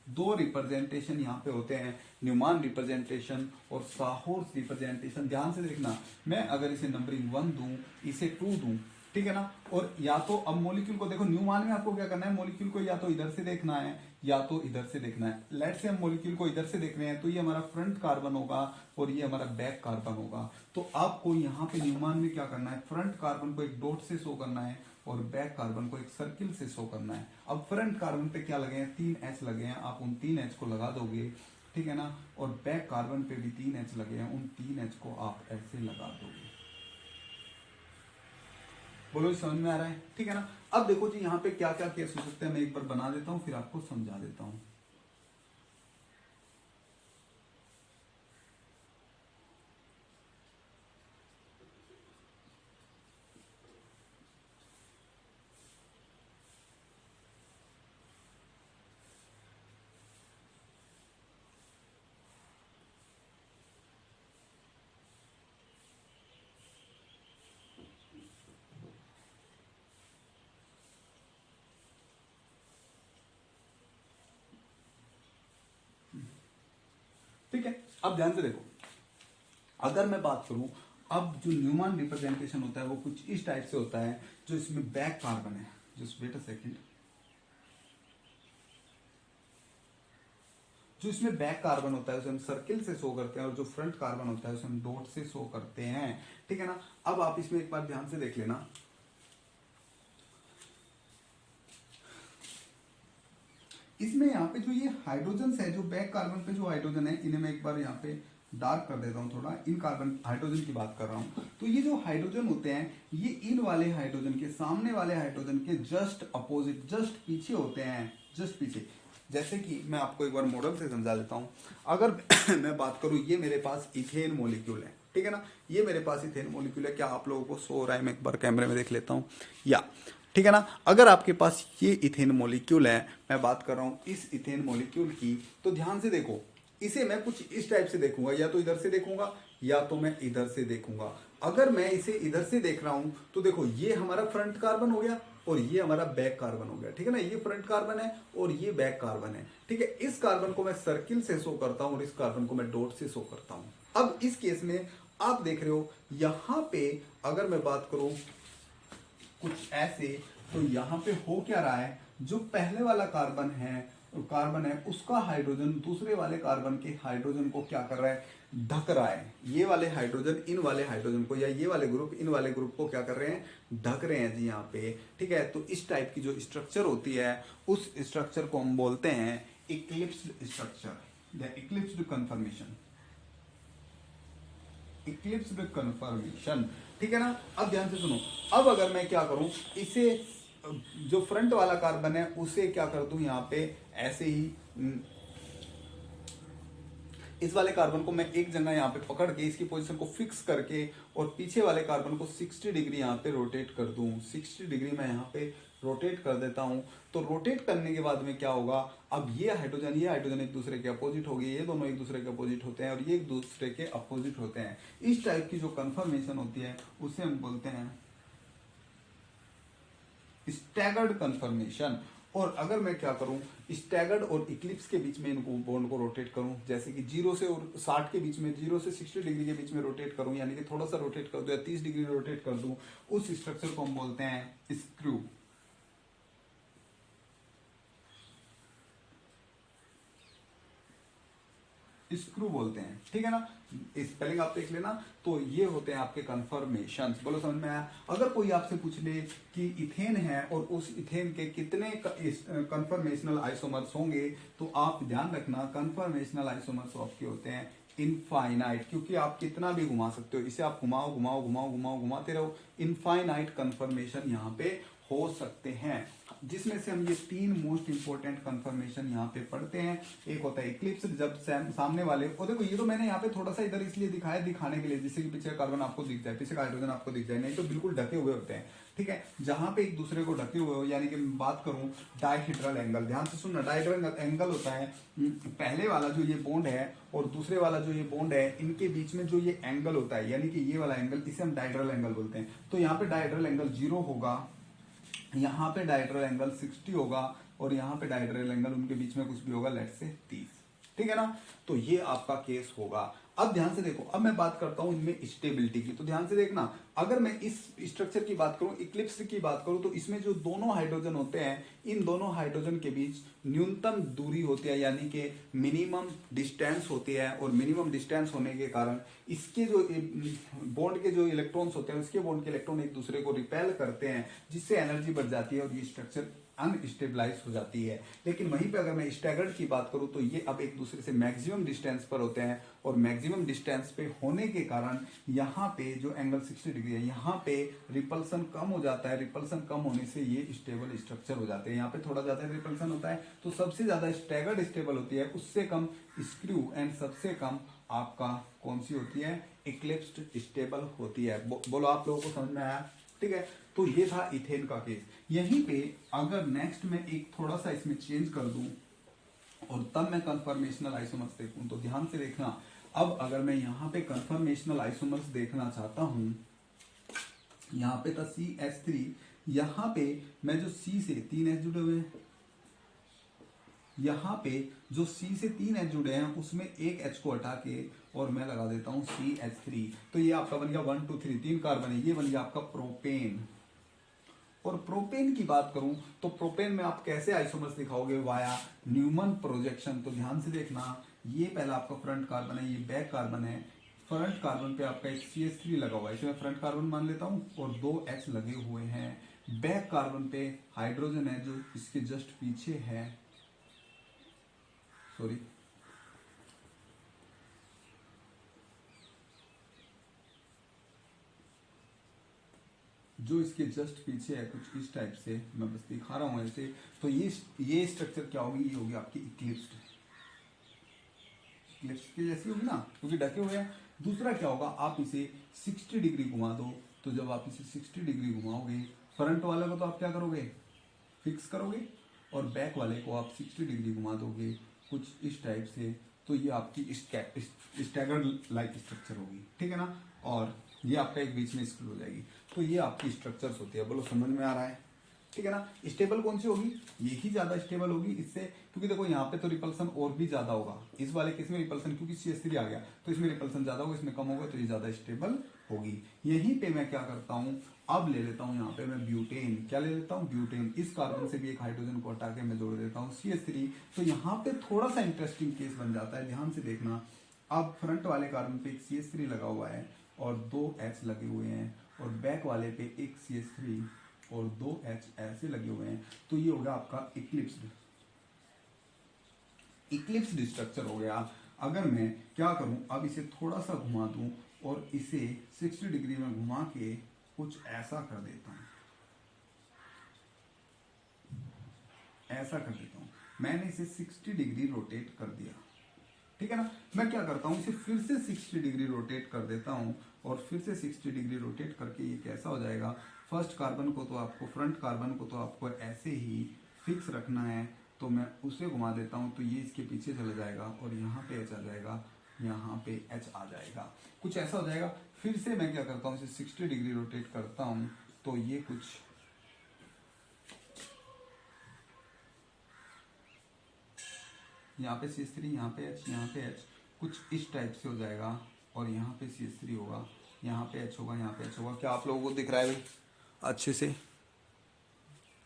2 रिप्रेजेंटेशन यहाँ पे होते हैं, न्यूमान रिप्रेजेंटेशन और साहोर्स रिप्रेजेंटेशन। ध्यान से देखना, मैं अगर इसे नंबरिंग 1 दूं, इसे 2 दूं, ठीक है ना, और या तो अब मॉलिक्यूल को देखो, न्यूमान में आपको क्या करना है, मॉलिक्यूल को या तो इधर से देखना है या तो इधर से देखना है। लेट से हम मॉलिक्यूल को इधर से देख रहे हैं, तो ये हमारा फ्रंट कार्बन होगा और ये हमारा बैक कार्बन होगा। तो आपको यहाँ पे न्यूमान में क्या करना है, फ्रंट कार्बन को एक डॉट से शो करना है और बैक कार्बन को एक सर्किल से शो करना है। अब फ्रंट कार्बन पे क्या लगे हैं, 3 H लगे हैं, आप उन 3 H को लगा दोगे, ठीक है ना, और बैक कार्बन पे भी 3 H लगे हैं, उन 3 H को आप ऐसे लगा दोगे। बोलो समझ में आ रहा है? ठीक है ना। अब देखो जी यहाँ पे क्या क्या केस हो सकते हैं, मैं एक बार बना देता हूँ फिर आपको समझा देता हूँ। अब ध्यान से देखो, अगर मैं बात करूं, अब जो न्यूमैन रिप्रेजेंटेशन होता है वो कुछ इस टाइप से होता है, जो इसमें बैक कार्बन है, जस्ट वेट अ सेकंड, जो इसमें बैक कार्बन होता है उसे हम सर्किल से शो करते हैं, और जो फ्रंट कार्बन होता है उसे हम डॉट से शो करते हैं, ठीक है ना। अब आप इसमें एक बार ध्यान से देख लेना, इसमें यहाँ पे जो ये हाइड्रोजन है, जो बैक कार्बन पे जो हाइड्रोजन है, इन्हें मैं एक बार यहाँ पे डार्क कर देता हूँ थोड़ा, इन कार्बन हाइड्रोजन की बात कर रहा हूँ। तो ये जो हाइड्रोजन होते हैं, ये इन वाले हाइड्रोजन के, सामने वाले हाइड्रोजन के जस्ट अपोजिट, जस्ट पीछे होते हैं, जस्ट पीछे। जैसे कि मैं आपको एक बार मॉडल से समझा देता हूँ। अगर मैं बात करूँ, ये मेरे पास इथेन मोलिक्यूल है, ठीक है ना, ये मेरे पास इथेन मोलिक्यूल है। क्या आप लोगों को शो हो रहा है? मैं एक बार कैमरे में देख लेता हूँ, या ठीक है ना। अगर आपके पास ये इथेन मॉलिक्यूल है, मैं बात कर रहा हूँ इस इथेन मॉलिक्यूल की, तो ध्यान से देखो, इसे मैं कुछ इस टाइप से देखूंगा, या तो इधर से देखूंगा या तो मैं इधर से देखूंगा। अगर मैं इसे इधर से देख रहा हूं तो देखो, ये हमारा फ्रंट कार्बन हो गया और ये हमारा बैक कार्बन हो गया, ठीक है ना। ये फ्रंट कार्बन है और ये बैक कार्बन है, ठीक है। इस कार्बन को मैं सर्किल से शो करता हूं और इस कार्बन को मैं डॉट से शो करता हूं। अब इस केस में आप देख रहे हो, यहां पे अगर मैं बात करूं कुछ ऐसे, तो यहां पे हो क्या रहा है, जो पहले वाला कार्बन है उसका हाइड्रोजन दूसरे वाले कार्बन के हाइड्रोजन को क्या कर रहा है, ढक रहा है। ये वाले हाइड्रोजन इन वाले हाइड्रोजन को, या ये वाले ग्रुप इन वाले ग्रुप को क्या कर रहे हैं, ढक रहे हैं जी यहाँ पे, ठीक है। तो इस टाइप की जो स्ट्रक्चर होती है, उस स्ट्रक्चर को हम बोलते हैं इक्लिप्स्ड स्ट्रक्चर या इक्लिप्स्ड कन्फर्मेशन, इक्लिप्स्ड कन्फर्मेशन, ठीक है ना। अब ध्यान से सुनो, अब अगर मैं क्या करूं, इसे जो फ्रंट वाला कार्बन है उसे क्या कर दूं यहाँ पे ऐसे ही, इस वाले कार्बन को मैं एक जगह यहाँ पे पकड़ के इसकी पोजीशन को फिक्स करके, और पीछे वाले कार्बन को 60 डिग्री यहाँ पे रोटेट कर दूं, 60 डिग्री मैं यहाँ पे रोटेट कर देता हूं। तो रोटेट करने के बाद में क्या होगा, अब ये हाइड्रोजन एक दूसरे के अपोजिट हो गए, ये दोनों एक दूसरे के अपोजिट होते हैं और ये एक दूसरे के अपोजिट होते हैं। इस टाइप की जो कन्फर्मेशन होती है उसे हम बोलते हैं स्टैगर्ड कन्फर्मेशन। और अगर मैं क्या करूं, स्टैगर्ड और इक्लिप्स के बीच में इनको बॉन्ड को रोटेट करूं, जैसे कि 0 से और 60 के बीच में, 0 से 60 डिग्री के बीच में रोटेट करूं, यानी कि थोड़ा सा रोटेट कर दूं या 30 डिग्री रोटेट कर दूं, उस स्ट्रक्चर को हम बोलते हैं स्क्रू। स्क्रू बोलते हैं, ठीक है ना। स्पेलिंग आप देख लेना। तो ये होते हैं आपके कन्फर्मेशन। बोलो समझ में आया? अगर कोई आपसे पूछ ले कि इथेन है और उस इथेन के कितने कन्फर्मेशनल आइसोमर्स होंगे, तो आप ध्यान रखना, कन्फर्मेशनल आइसोमर्स आपके होते हैं इनफाइनाइट, क्योंकि आप कितना भी घुमा सकते हो इसे, आप घुमाते रहो, इनफाइनाइट कन्फर्मेशन यहाँ पे हो सकते हैं, जिसमें से हम ये 3 मोस्ट इंपोर्टेंट कन्फर्मेशन यहाँ पे पढ़ते हैं। एक होता है इक्लिप्स, जब सामने वाले, और देखो ये तो मैंने यहाँ पे थोड़ा सा इधर इसलिए दिखाया, दिखाने के लिए, जिससे कि पीछे कार्बन आपको दिख जाए, पीछे का हाइड्रोजन आपको दिख जाए, नहीं तो बिल्कुल ढके हुए होते हैं, ठीक है। जहां पे एक दूसरे को ढके हुए हो, यानी कि बात करूं डायहेड्रल एंगल, ध्यान से सुनना, डायहेड्रल एंगल होता है पहले वाला जो ये बॉन्ड है और दूसरे वाला जो ये बॉन्ड है, इनके बीच में जो ये एंगल होता है, यानी कि ये वाला एंगल, इसे हम डायहेड्रल एंगल बोलते हैं। तो यहाँ पे डायहेड्रल एंगल 0 होगा, यहाँ पे डायहेड्रल एंगल 60 होगा, और यहाँ पे डायहेड्रल एंगल उनके बीच में कुछ भी होगा, लेट्स से 30, ठीक है ना। तो ये आपका केस होगा। अब ध्यान से देखो, अब मैं बात करता हूं इनमें स्टेबिलिटी की, तो ध्यान से देखना, अगर मैं इस स्ट्रक्चर की बात करूं, इक्लिप्स की बात करूं, तो इसमें जो दोनों हाइड्रोजन होते हैं, इन दोनों हाइड्रोजन के बीच न्यूनतम दूरी होती है, यानी कि मिनिमम डिस्टेंस होती है, और मिनिमम डिस्टेंस होने के कारण इसके जो बॉन्ड के जो इलेक्ट्रॉन्स होते हैं, उसके बॉन्ड के इलेक्ट्रॉन एक दूसरे को रिपेल करते हैं, जिससे एनर्जी बढ़ जाती है और ये स्ट्रक्चर अनस्टेबलाइज हो जाती है। लेकिन वहीं पे अगर मैं स्टैगर्ड की बात करूं, तो ये अब एक दूसरे से मैक्सिमम डिस्टेंस पर होते हैं, और मैक्सिमम डिस्टेंस पे होने के कारण यहाँ पे जो एंगल 60 डिग्री है, यहाँ पे रिपल्सन कम हो जाता है, रिपल्सन कम होने से ये स्टेबल स्ट्रक्चर हो जाते हैं। यहाँ पे थोड़ा ज्यादा रिपल्सन होता है, तो सबसे ज्यादा स्टैगर्ड स्टेबल होती है, उससे कम स्क्रू, एंड सबसे कम आपका कौन सी होती है, इक्लिप्स्ड स्टेबल होती है। बोलो आप लोगों को समझ में आया? ठीक है, तो ये था इथेन का केस। यहीं पे अगर नेक्स्ट में एक थोड़ा सा इसमें चेंज कर दूं और तब मैं कन्फर्मेशनल आइसोमर्स देखूं, तो ध्यान से देखना, अब अगर मैं यहाँ पे कन्फर्मेशनल आइसोमर्स देखना चाहता हूं, यहाँ पे था CH3, यहाँ पे मैं जो C से 3 H जुड़े हुए हैं, यहाँ पे जो C से 3 H जुड़े हैं उसमें एक H को हटा के और मैं लगा देता हूँ CH3। तो ये आपका बन गया 1 2 3 3 कार्बन है, ये बन गया आपका प्रोपेन। और प्रोपेन की बात करूं तो प्रोपेन में आप कैसे आइसोमर्स दिखाओगे, वाया न्यूमन प्रोजेक्शन। तो ध्यान से देखना, ये पहला आपका फ्रंट कार्बन है, ये बैक कार्बन है। फ्रंट कार्बन पे आपका एक CH3 लगा हुआ है, इसे मैं फ्रंट कार्बन मान लेता हूं, और 2 H लगे हुए हैं। बैक कार्बन पे हाइड्रोजन है जो इसके जस्ट पीछे है, सॉरी जो इसके जस्ट पीछे है, कुछ इस टाइप से मैं बस दिखा रहा हूं ऐसे। तो ये स्ट्रक्चर क्या होगी, ये होगी आपकी इक्लिप्स्ड, इक्लिप्स की जैसी होगी ना, क्योंकि ढके हुए हैं। दूसरा क्या होगा, आप इसे 60 डिग्री घुमा दो। तो जब आप इसे 60 डिग्री घुमाओगे, फ्रंट वाले को तो आप क्या करोगे, फिक्स करोगे, और बैक वाले को आप 60 डिग्री घुमा दोगे कुछ इस टाइप से। तो ये आपकी स्टैगर्ड लाइक स्ट्रक्चर होगी, ठीक है ना। और ये आपका एक बीच में स्क्रू हो जाएगी। तो ये आपकी स्ट्रक्चर्स होती है, बोलो समझ में आ रहा है, ठीक है ना। स्टेबल कौन सी होगी, ये ही ज्यादा स्टेबल होगी इससे, क्योंकि देखो यहाँ पे तो रिपल्सन और भी ज्यादा होगा। इस वाले केस में रिपल्सन, क्योंकि CH3 आ गया तो इसमें रिपल्सन ज्यादा होगा, इसमें कम होगा, तो ये ज्यादा स्टेबल होगी। यहीं पे मैं क्या करता हूँ, अब ले लेता हूँ यहाँ पे मैं ब्यूटेन। क्या ले लेता हूँ, ब्यूटेन। इस कार्बन से भी एक हाइड्रोजन को हटा के मैं जोड़ देता हूँ CH3। तो यहाँ पे थोड़ा सा इंटरेस्टिंग केस बन जाता है, ध्यान से देखना। अब फ्रंट वाले कार्बन पे एक CH3 लगा हुआ है और 2 H लगे हुए हैं, और बैक वाले पे एक CH3 और 2 H ऐसे लगे हुए हैं। तो ये होगा आपका इक्लिप्स्ड, इक्लिप्स्ड स्ट्रक्चर हो गया। अगर मैं क्या करूं, अब इसे थोड़ा सा घुमा दूं और इसे 60 डिग्री में घुमा के कुछ ऐसा कर देता हूं, ऐसा कर देता हूं। मैंने इसे 60 डिग्री रोटेट कर दिया, ठीक है ना। मैं क्या करता हूं, इसे फिर से 60 डिग्री रोटेट कर देता हूं, और फिर से 60 डिग्री रोटेट करके ये कैसा हो जाएगा, फर्स्ट कार्बन को तो आपको, फ्रंट कार्बन को तो आपको ऐसे ही फिक्स रखना है। तो मैं उसे घुमा देता हूं, तो ये इसके पीछे चला जाएगा और यहाँ पे H आ जाएगा, यहाँ पे H आ जाएगा, कुछ ऐसा हो जाएगा। फिर से मैं क्या करता हूँ, इसे 60 डिग्री रोटेट करता हूँ, तो ये कुछ यहाँ पे CH3, यहाँ पे H, यहाँ पे H, कुछ इस टाइप से हो जाएगा। और यहाँ पे CH3 होगा, यहाँ पे H होगा, यहाँ पे H होगा। क्या आप लोगों को दिख रहा है भाई अच्छे से,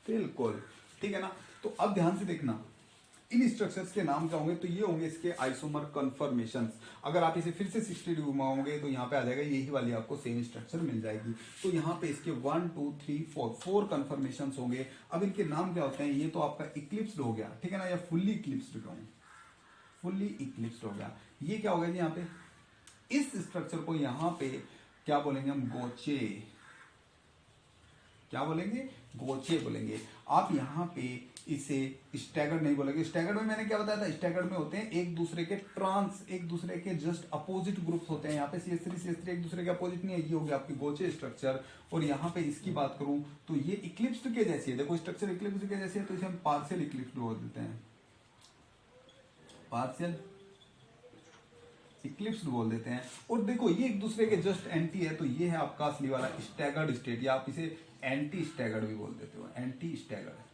बिल्कुल, ठीक है ना। तो अब ध्यान से देखना, इन स्ट्रक्चर्स के नाम क्या होंगे, तो ये होंगे इसके आइसोमर कन्फर्मेशंस। अगर आप इसे फिर से 60 डिग्री घुमाओगे तो यहाँ पे आ जाएगा, यही वाली आपको सेम स्ट्रक्चर मिल जाएगी। तो यहाँ पे इसके 1 2 3 4 कन्फर्मेशंस होंगे। अब इनके नाम क्या होते हैं, ये तो आपका इक्लिप्स्ड हो गया, ठीक है ना, या फुल्ली इक्लिप्स्ड कहूँ, फुल्ली इक्लिप्स्ड हो गया। ये क्या होगा जी, यहाँ पे इस स्ट्रक्चर को यहाँ पे क्या बोलेंगे हम, गोचे, क्या बोलेंगे, गोचे बोलेंगे। आप यहाँ पे इसे स्टैगर्ड नहीं बोलेंगे। स्टैगर्ड में मैंने क्या बताया था, स्टैगर्ड में होते हैं एक दूसरे के ट्रांस, एक दूसरे के जस्ट अपोजिट ग्रुप्स होते हैं। यहाँ पे CH3 एक दूसरे के अपोजिट नहीं है, ये हो गया आपकी गोचे स्ट्रक्चर। और यहाँ पे इसकी बात करूं तो ये इक्लिप्स्ड के जैसी है, देखो स्ट्रक्चर इक्लिप्स्ड के जैसी है, तो इसे हम पार्शियल इक्लिप्स्ड बोल देते हैं, पार्शियल इक्लिप्स्ड बोल देते हैं। और देखो ये एक दूसरे के जस्ट एंटी है, तो ये है आपका असली वाला स्टैगर्ड स्टेट, या आप इसे एंटी स्टैगर्ड भी बोल देते हो, एंटी स्टैगर्ड,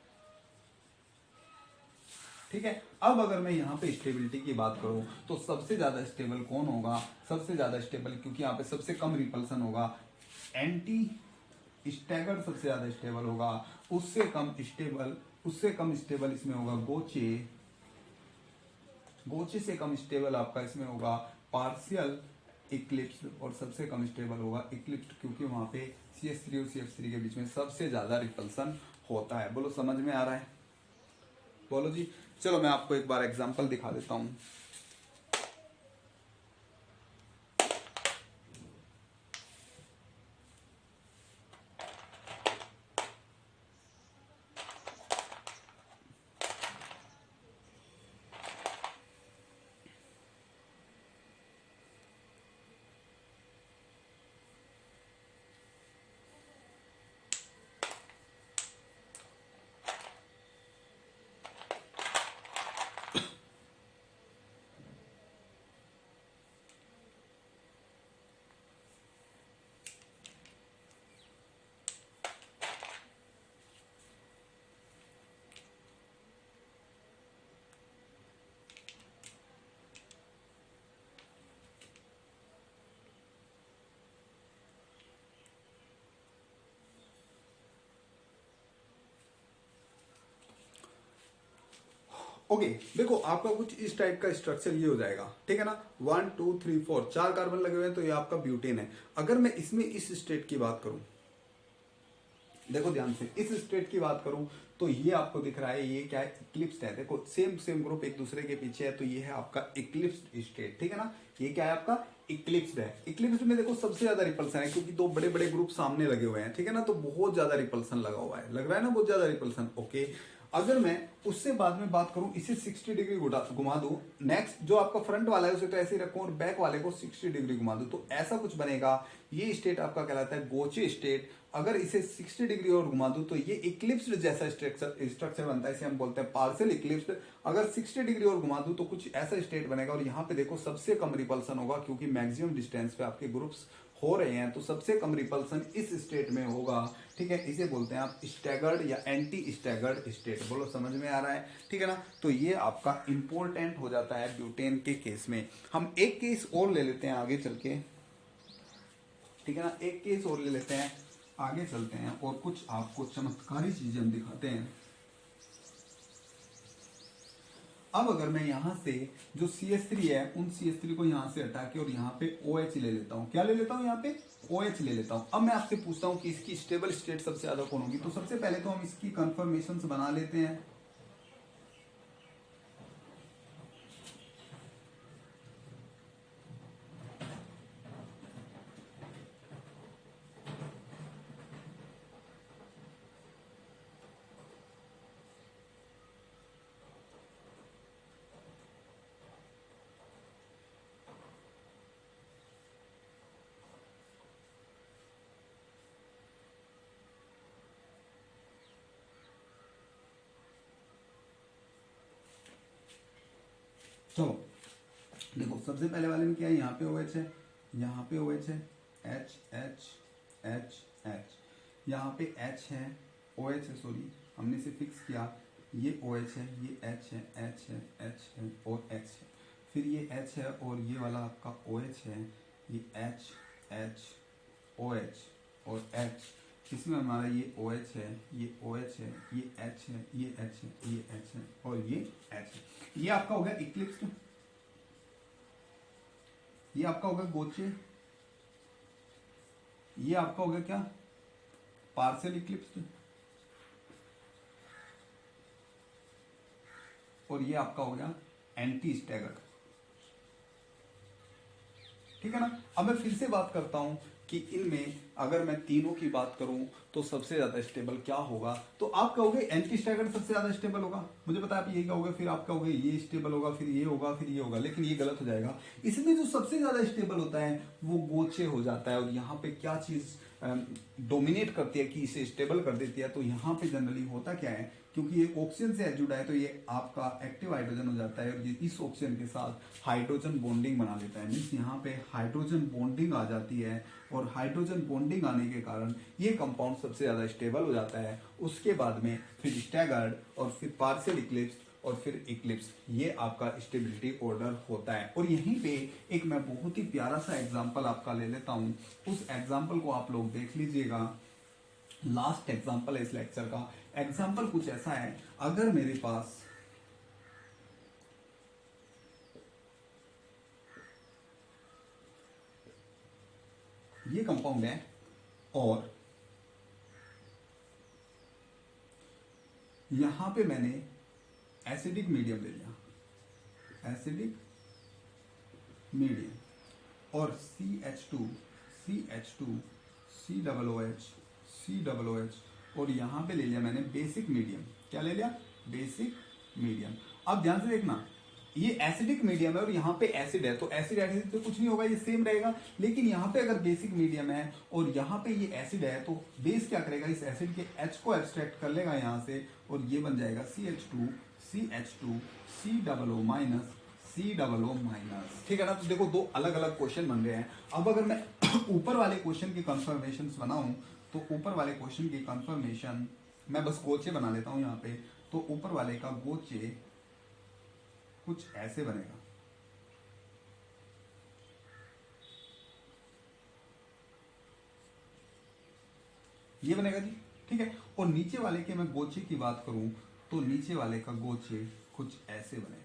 ठीक है। अब अगर मैं यहाँ पे स्टेबिलिटी की बात करूं तो सबसे ज्यादा स्टेबल कौन होगा, सबसे ज्यादा स्टेबल, क्योंकि यहाँ पे सबसे कम रिपल्सन होगा, एंटी स्टैगर्ड सबसे ज्यादा स्टेबल होगा। उससे कम स्टेबल इसमें होगा गोचे, गोचे से कम स्टेबल आपका इसमें होगा पार्शियल इक्लिप्स, और सबसे कम स्टेबल होगा इक्लिप्स, क्योंकि वहां पे CH3 और CF3 के बीच में सबसे ज्यादा रिपल्सन होता है। बोलो समझ में आ रहा है, बोलो जी। चलो मैं आपको एक बार एग्जांपल दिखा देता हूं। ओके देखो आपका कुछ इस टाइप का स्ट्रक्चर ये हो जाएगा, ठीक है ना। 1 2 3 4 4 कार्बन लगे हुए हैं, तो ये आपका ब्यूटेन है। अगर मैं इसमें इस स्टेट की बात करूं, देखो ध्यान से, इस स्टेट की बात करूं तो ये आपको दिख रहा है, ये क्या है, इक्लिप्स्ड है। देखो सेम सेम ग्रुप एक दूसरे के पीछे है, तो ये है आपका इक्लिप्स्ड स्टेट, ठीक है ना। ये क्या है आपका इक्लिप्स्ड है। इक्लिप्स्ड में देखो सबसे ज्यादा रिपल्सन है, क्योंकि दो बड़े बड़े ग्रुप सामने लगे हुए हैं, ठीक है ना, तो बहुत ज्यादा रिपल्सन लगा हुआ है, लग रहा है ना बहुत ज्यादा रिपल्सन। ओके अगर मैं उससे बाद में बात करूं, इसे 60 डिग्री घुमा दूं, नेक्स्ट जो आपका फ्रंट वाला है उसे तो ऐसे ही रखूं और बैक वाले को 60 डिग्री घुमा दूं, तो ऐसा कुछ बनेगा। ये स्टेट आपका कहलाता है गोचे स्टेट। अगर इसे 60 डिग्री और घुमा दूं तो ये इक्लिप्स्ड जैसा स्ट्रक्चर बनता है, इसे हम बोलते हैं पार्शियल इक्लिप्स्ड। अगर 60 डिग्री और घुमा दूं तो कुछ ऐसा स्टेट बनेगा, और यहाँ पे देखो सबसे कम रिपल्सन होगा, क्योंकि मैक्सिमम डिस्टेंस पे आपके ग्रुप्स हो रहे हैं, तो सबसे कम रिपल्सन इस स्टेट में होगा, ठीक है। इसे बोलते हैं आप स्टैगर्ड या एंटी स्टैगर्ड स्टेट। बोलो समझ में आ रहा है, ठीक है ना। तो ये आपका इंपॉर्टेंट हो जाता है ब्यूटेन के केस में। हम एक केस और ले लेते हैं आगे चल के, ठीक है ना, एक केस और ले लेते हैं, आगे चलते हैं और कुछ आपको चमत्कारी चीजें हम दिखाते हैं। अब अगर मैं यहां से जो CH3 है, उन CH3 को यहां से हटा के और यहां पे OH ले लेता हूं, क्या ले लेता हूं, यहां पे OH ले लेता हूं। अब मैं आपसे पूछता हूं कि इसकी स्टेबल स्टेट सबसे ज्यादा कौन होगी, तो सबसे पहले तो हम इसकी कंफर्मेशन बना लेते हैं। चलो देखो सबसे पहले वाले में क्या है, यहाँ पे OH है, यहाँ पे OH है, H H H H, यहाँ पे H है, OH है, सॉरी हमने इसे फिक्स किया, ये OH है, ये H है, H है, H है और H है, फिर ये H है और ये वाला आपका OH है, ये H H OH और H, इसमें हमारा ये OH है, ये OH है, ये H है, ये H है, ये H है और ये H है। ये आपका हो गया इक्लिप्स्ड, ये आपका हो गया गोचे, ये आपका हो गया क्या, पार्शियल इक्लिप्स्ड, और ये आपका हो गया एंटी स्टैगर्ड, ठीक है ना। अब मैं फिर से बात करता हूं कि इनमें अगर मैं तीनों की बात करूं तो सबसे ज्यादा स्टेबल क्या होगा, तो आप कहोगे एंटी स्टैगर्ड सबसे ज्यादा स्टेबल होगा, मुझे पता है आप यही कहोगे, फिर आप कहोगे ये स्टेबल होगा, फिर ये होगा, फिर ये होगा, लेकिन ये गलत हो जाएगा। इसमें जो सबसे ज्यादा स्टेबल होता है वो गोचे हो जाता है। और यहाँ पे क्या चीज डोमिनेट करती है कि इसे स्टेबल कर देती है, तो यहाँ पे जनरली होता क्या है, क्योंकि ये ऑक्सीजन से जुड़ा है तो ये आपका एक्टिव हाइड्रोजन हो जाता है, और ये इस ऑक्सीजन के साथ हाइड्रोजन बॉन्डिंग बना लेता है। मीन्स यहाँ पे हाइड्रोजन बॉन्डिंग आ जाती है, और हाइड्रोजन बॉन्डिंग आने के कारण ये कंपाउंड सबसे ज्यादा स्टेबल हो जाता है। उसके बाद में फिर स्टैगर्ड, और फिर पार्शियल इक्लिप्स, और फिर इक्लिप्स, ये आपका स्टेबिलिटी ऑर्डर होता है। और यहीं पे एक मैं बहुत ही प्यारा सा एग्जांपल आपका ले लेता हूं, उस एग्जांपल को आप लोग देख लीजिएगा। लास्ट एग्जांपल है इस लेक्चर का। एग्जांपल कुछ ऐसा है, अगर मेरे पास ये कंपाउंड है और यहां पे मैंने एसिडिक मीडियम ले लिया, एसिडिक मीडियम, और CH2 CH2 COOH COOH, और यहां पे ले लिया मैंने बेसिक मीडियम। क्या ले लिया, बेसिक मीडियम। अब ध्यान से देखना, ये एसिडिक मीडियम है और यहाँ पे एसिड है, तो एसिड एसिड तो कुछ नहीं होगा, ये सेम रहेगा। लेकिन यहाँ पे अगर बेसिक मीडियम है और यहाँ पे ये एसिड है, तो बेस क्या करेगा, इस एसिड के H को एब्स्ट्रैक्ट कर लेगा यहाँ से, और ये बन जाएगा CH2 CH2 COO minus COO minus, ठीक है ना। तो देखो दो अलग अलग क्वेश्चन बन रहे हैं। अब अगर मैं ऊपर वाले क्वेश्चन की कंफर्मेशन बनाऊं, तो ऊपर वाले क्वेश्चन की कंफर्मेशन मैं बस गोचे बना लेता हूं यहाँ पे। तो ऊपर वाले का गोचे कुछ ऐसे बनेगा, ये बनेगा जी, ठीक है। और नीचे वाले के मैं गोचे की बात करूं, तो नीचे वाले का गोचे कुछ ऐसे बनेगा।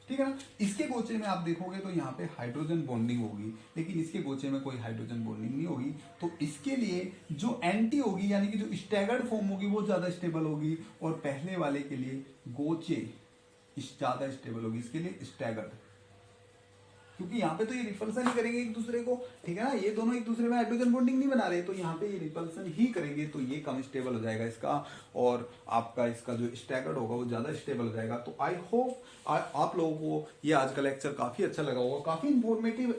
ठीक है ना। इसके गोचे में आप देखोगे तो यहाँ पे हाइड्रोजन बॉन्डिंग होगी, लेकिन इसके गोचे में कोई हाइड्रोजन बॉन्डिंग नहीं होगी। तो इसके लिए जो एंटी होगी यानी कि जो स्टैगर्ड फॉर्म होगी वो ज्यादा स्टेबल होगी, और पहले वाले के लिए गोचे ज्यादा स्टेबल होगी, इसके लिए स्टैगर्ड, क्योंकि यहाँ पे तो ये रिपल्सन ही करेंगे एक दूसरे को। ठीक है ना, ये दोनों एक दूसरे में हाइड्रोजन बॉन्डिंग नहीं बना रहे, तो यहाँ पे ये रिपल्सन ही करेंगे, तो ये कम स्टेबल हो जाएगा इसका, और आपका इसका जो स्टैगर्ड होगा वो ज्यादा स्टेबल हो जाएगा। तो आई होप आप लोगों को ये आज का लेक्चर काफी अच्छा लगा होगा, काफी इंफॉर्मेटिव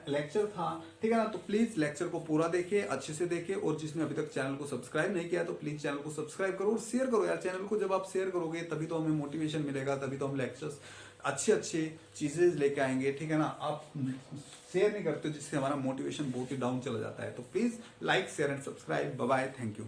लेक्चर था। ठीक है ना, तो प्लीज लेक्चर को पूरा देखिए, अच्छे से देखिए, और जिसने अभी तक चैनल को सब्सक्राइब नहीं किया तो प्लीज चैनल को सब्सक्राइब करो और शेयर करो यार। चैनल को जब आप शेयर करोगे तभी तो हमें मोटिवेशन मिलेगा, तभी तो हम लेक्चर्स अच्छे अच्छे चीजें लेके आएंगे। ठीक है ना, आप शेयर नहीं करते जिससे हमारा मोटिवेशन बहुत ही डाउन चला जाता है। तो please like share and subscribe. Bye bye, thank you.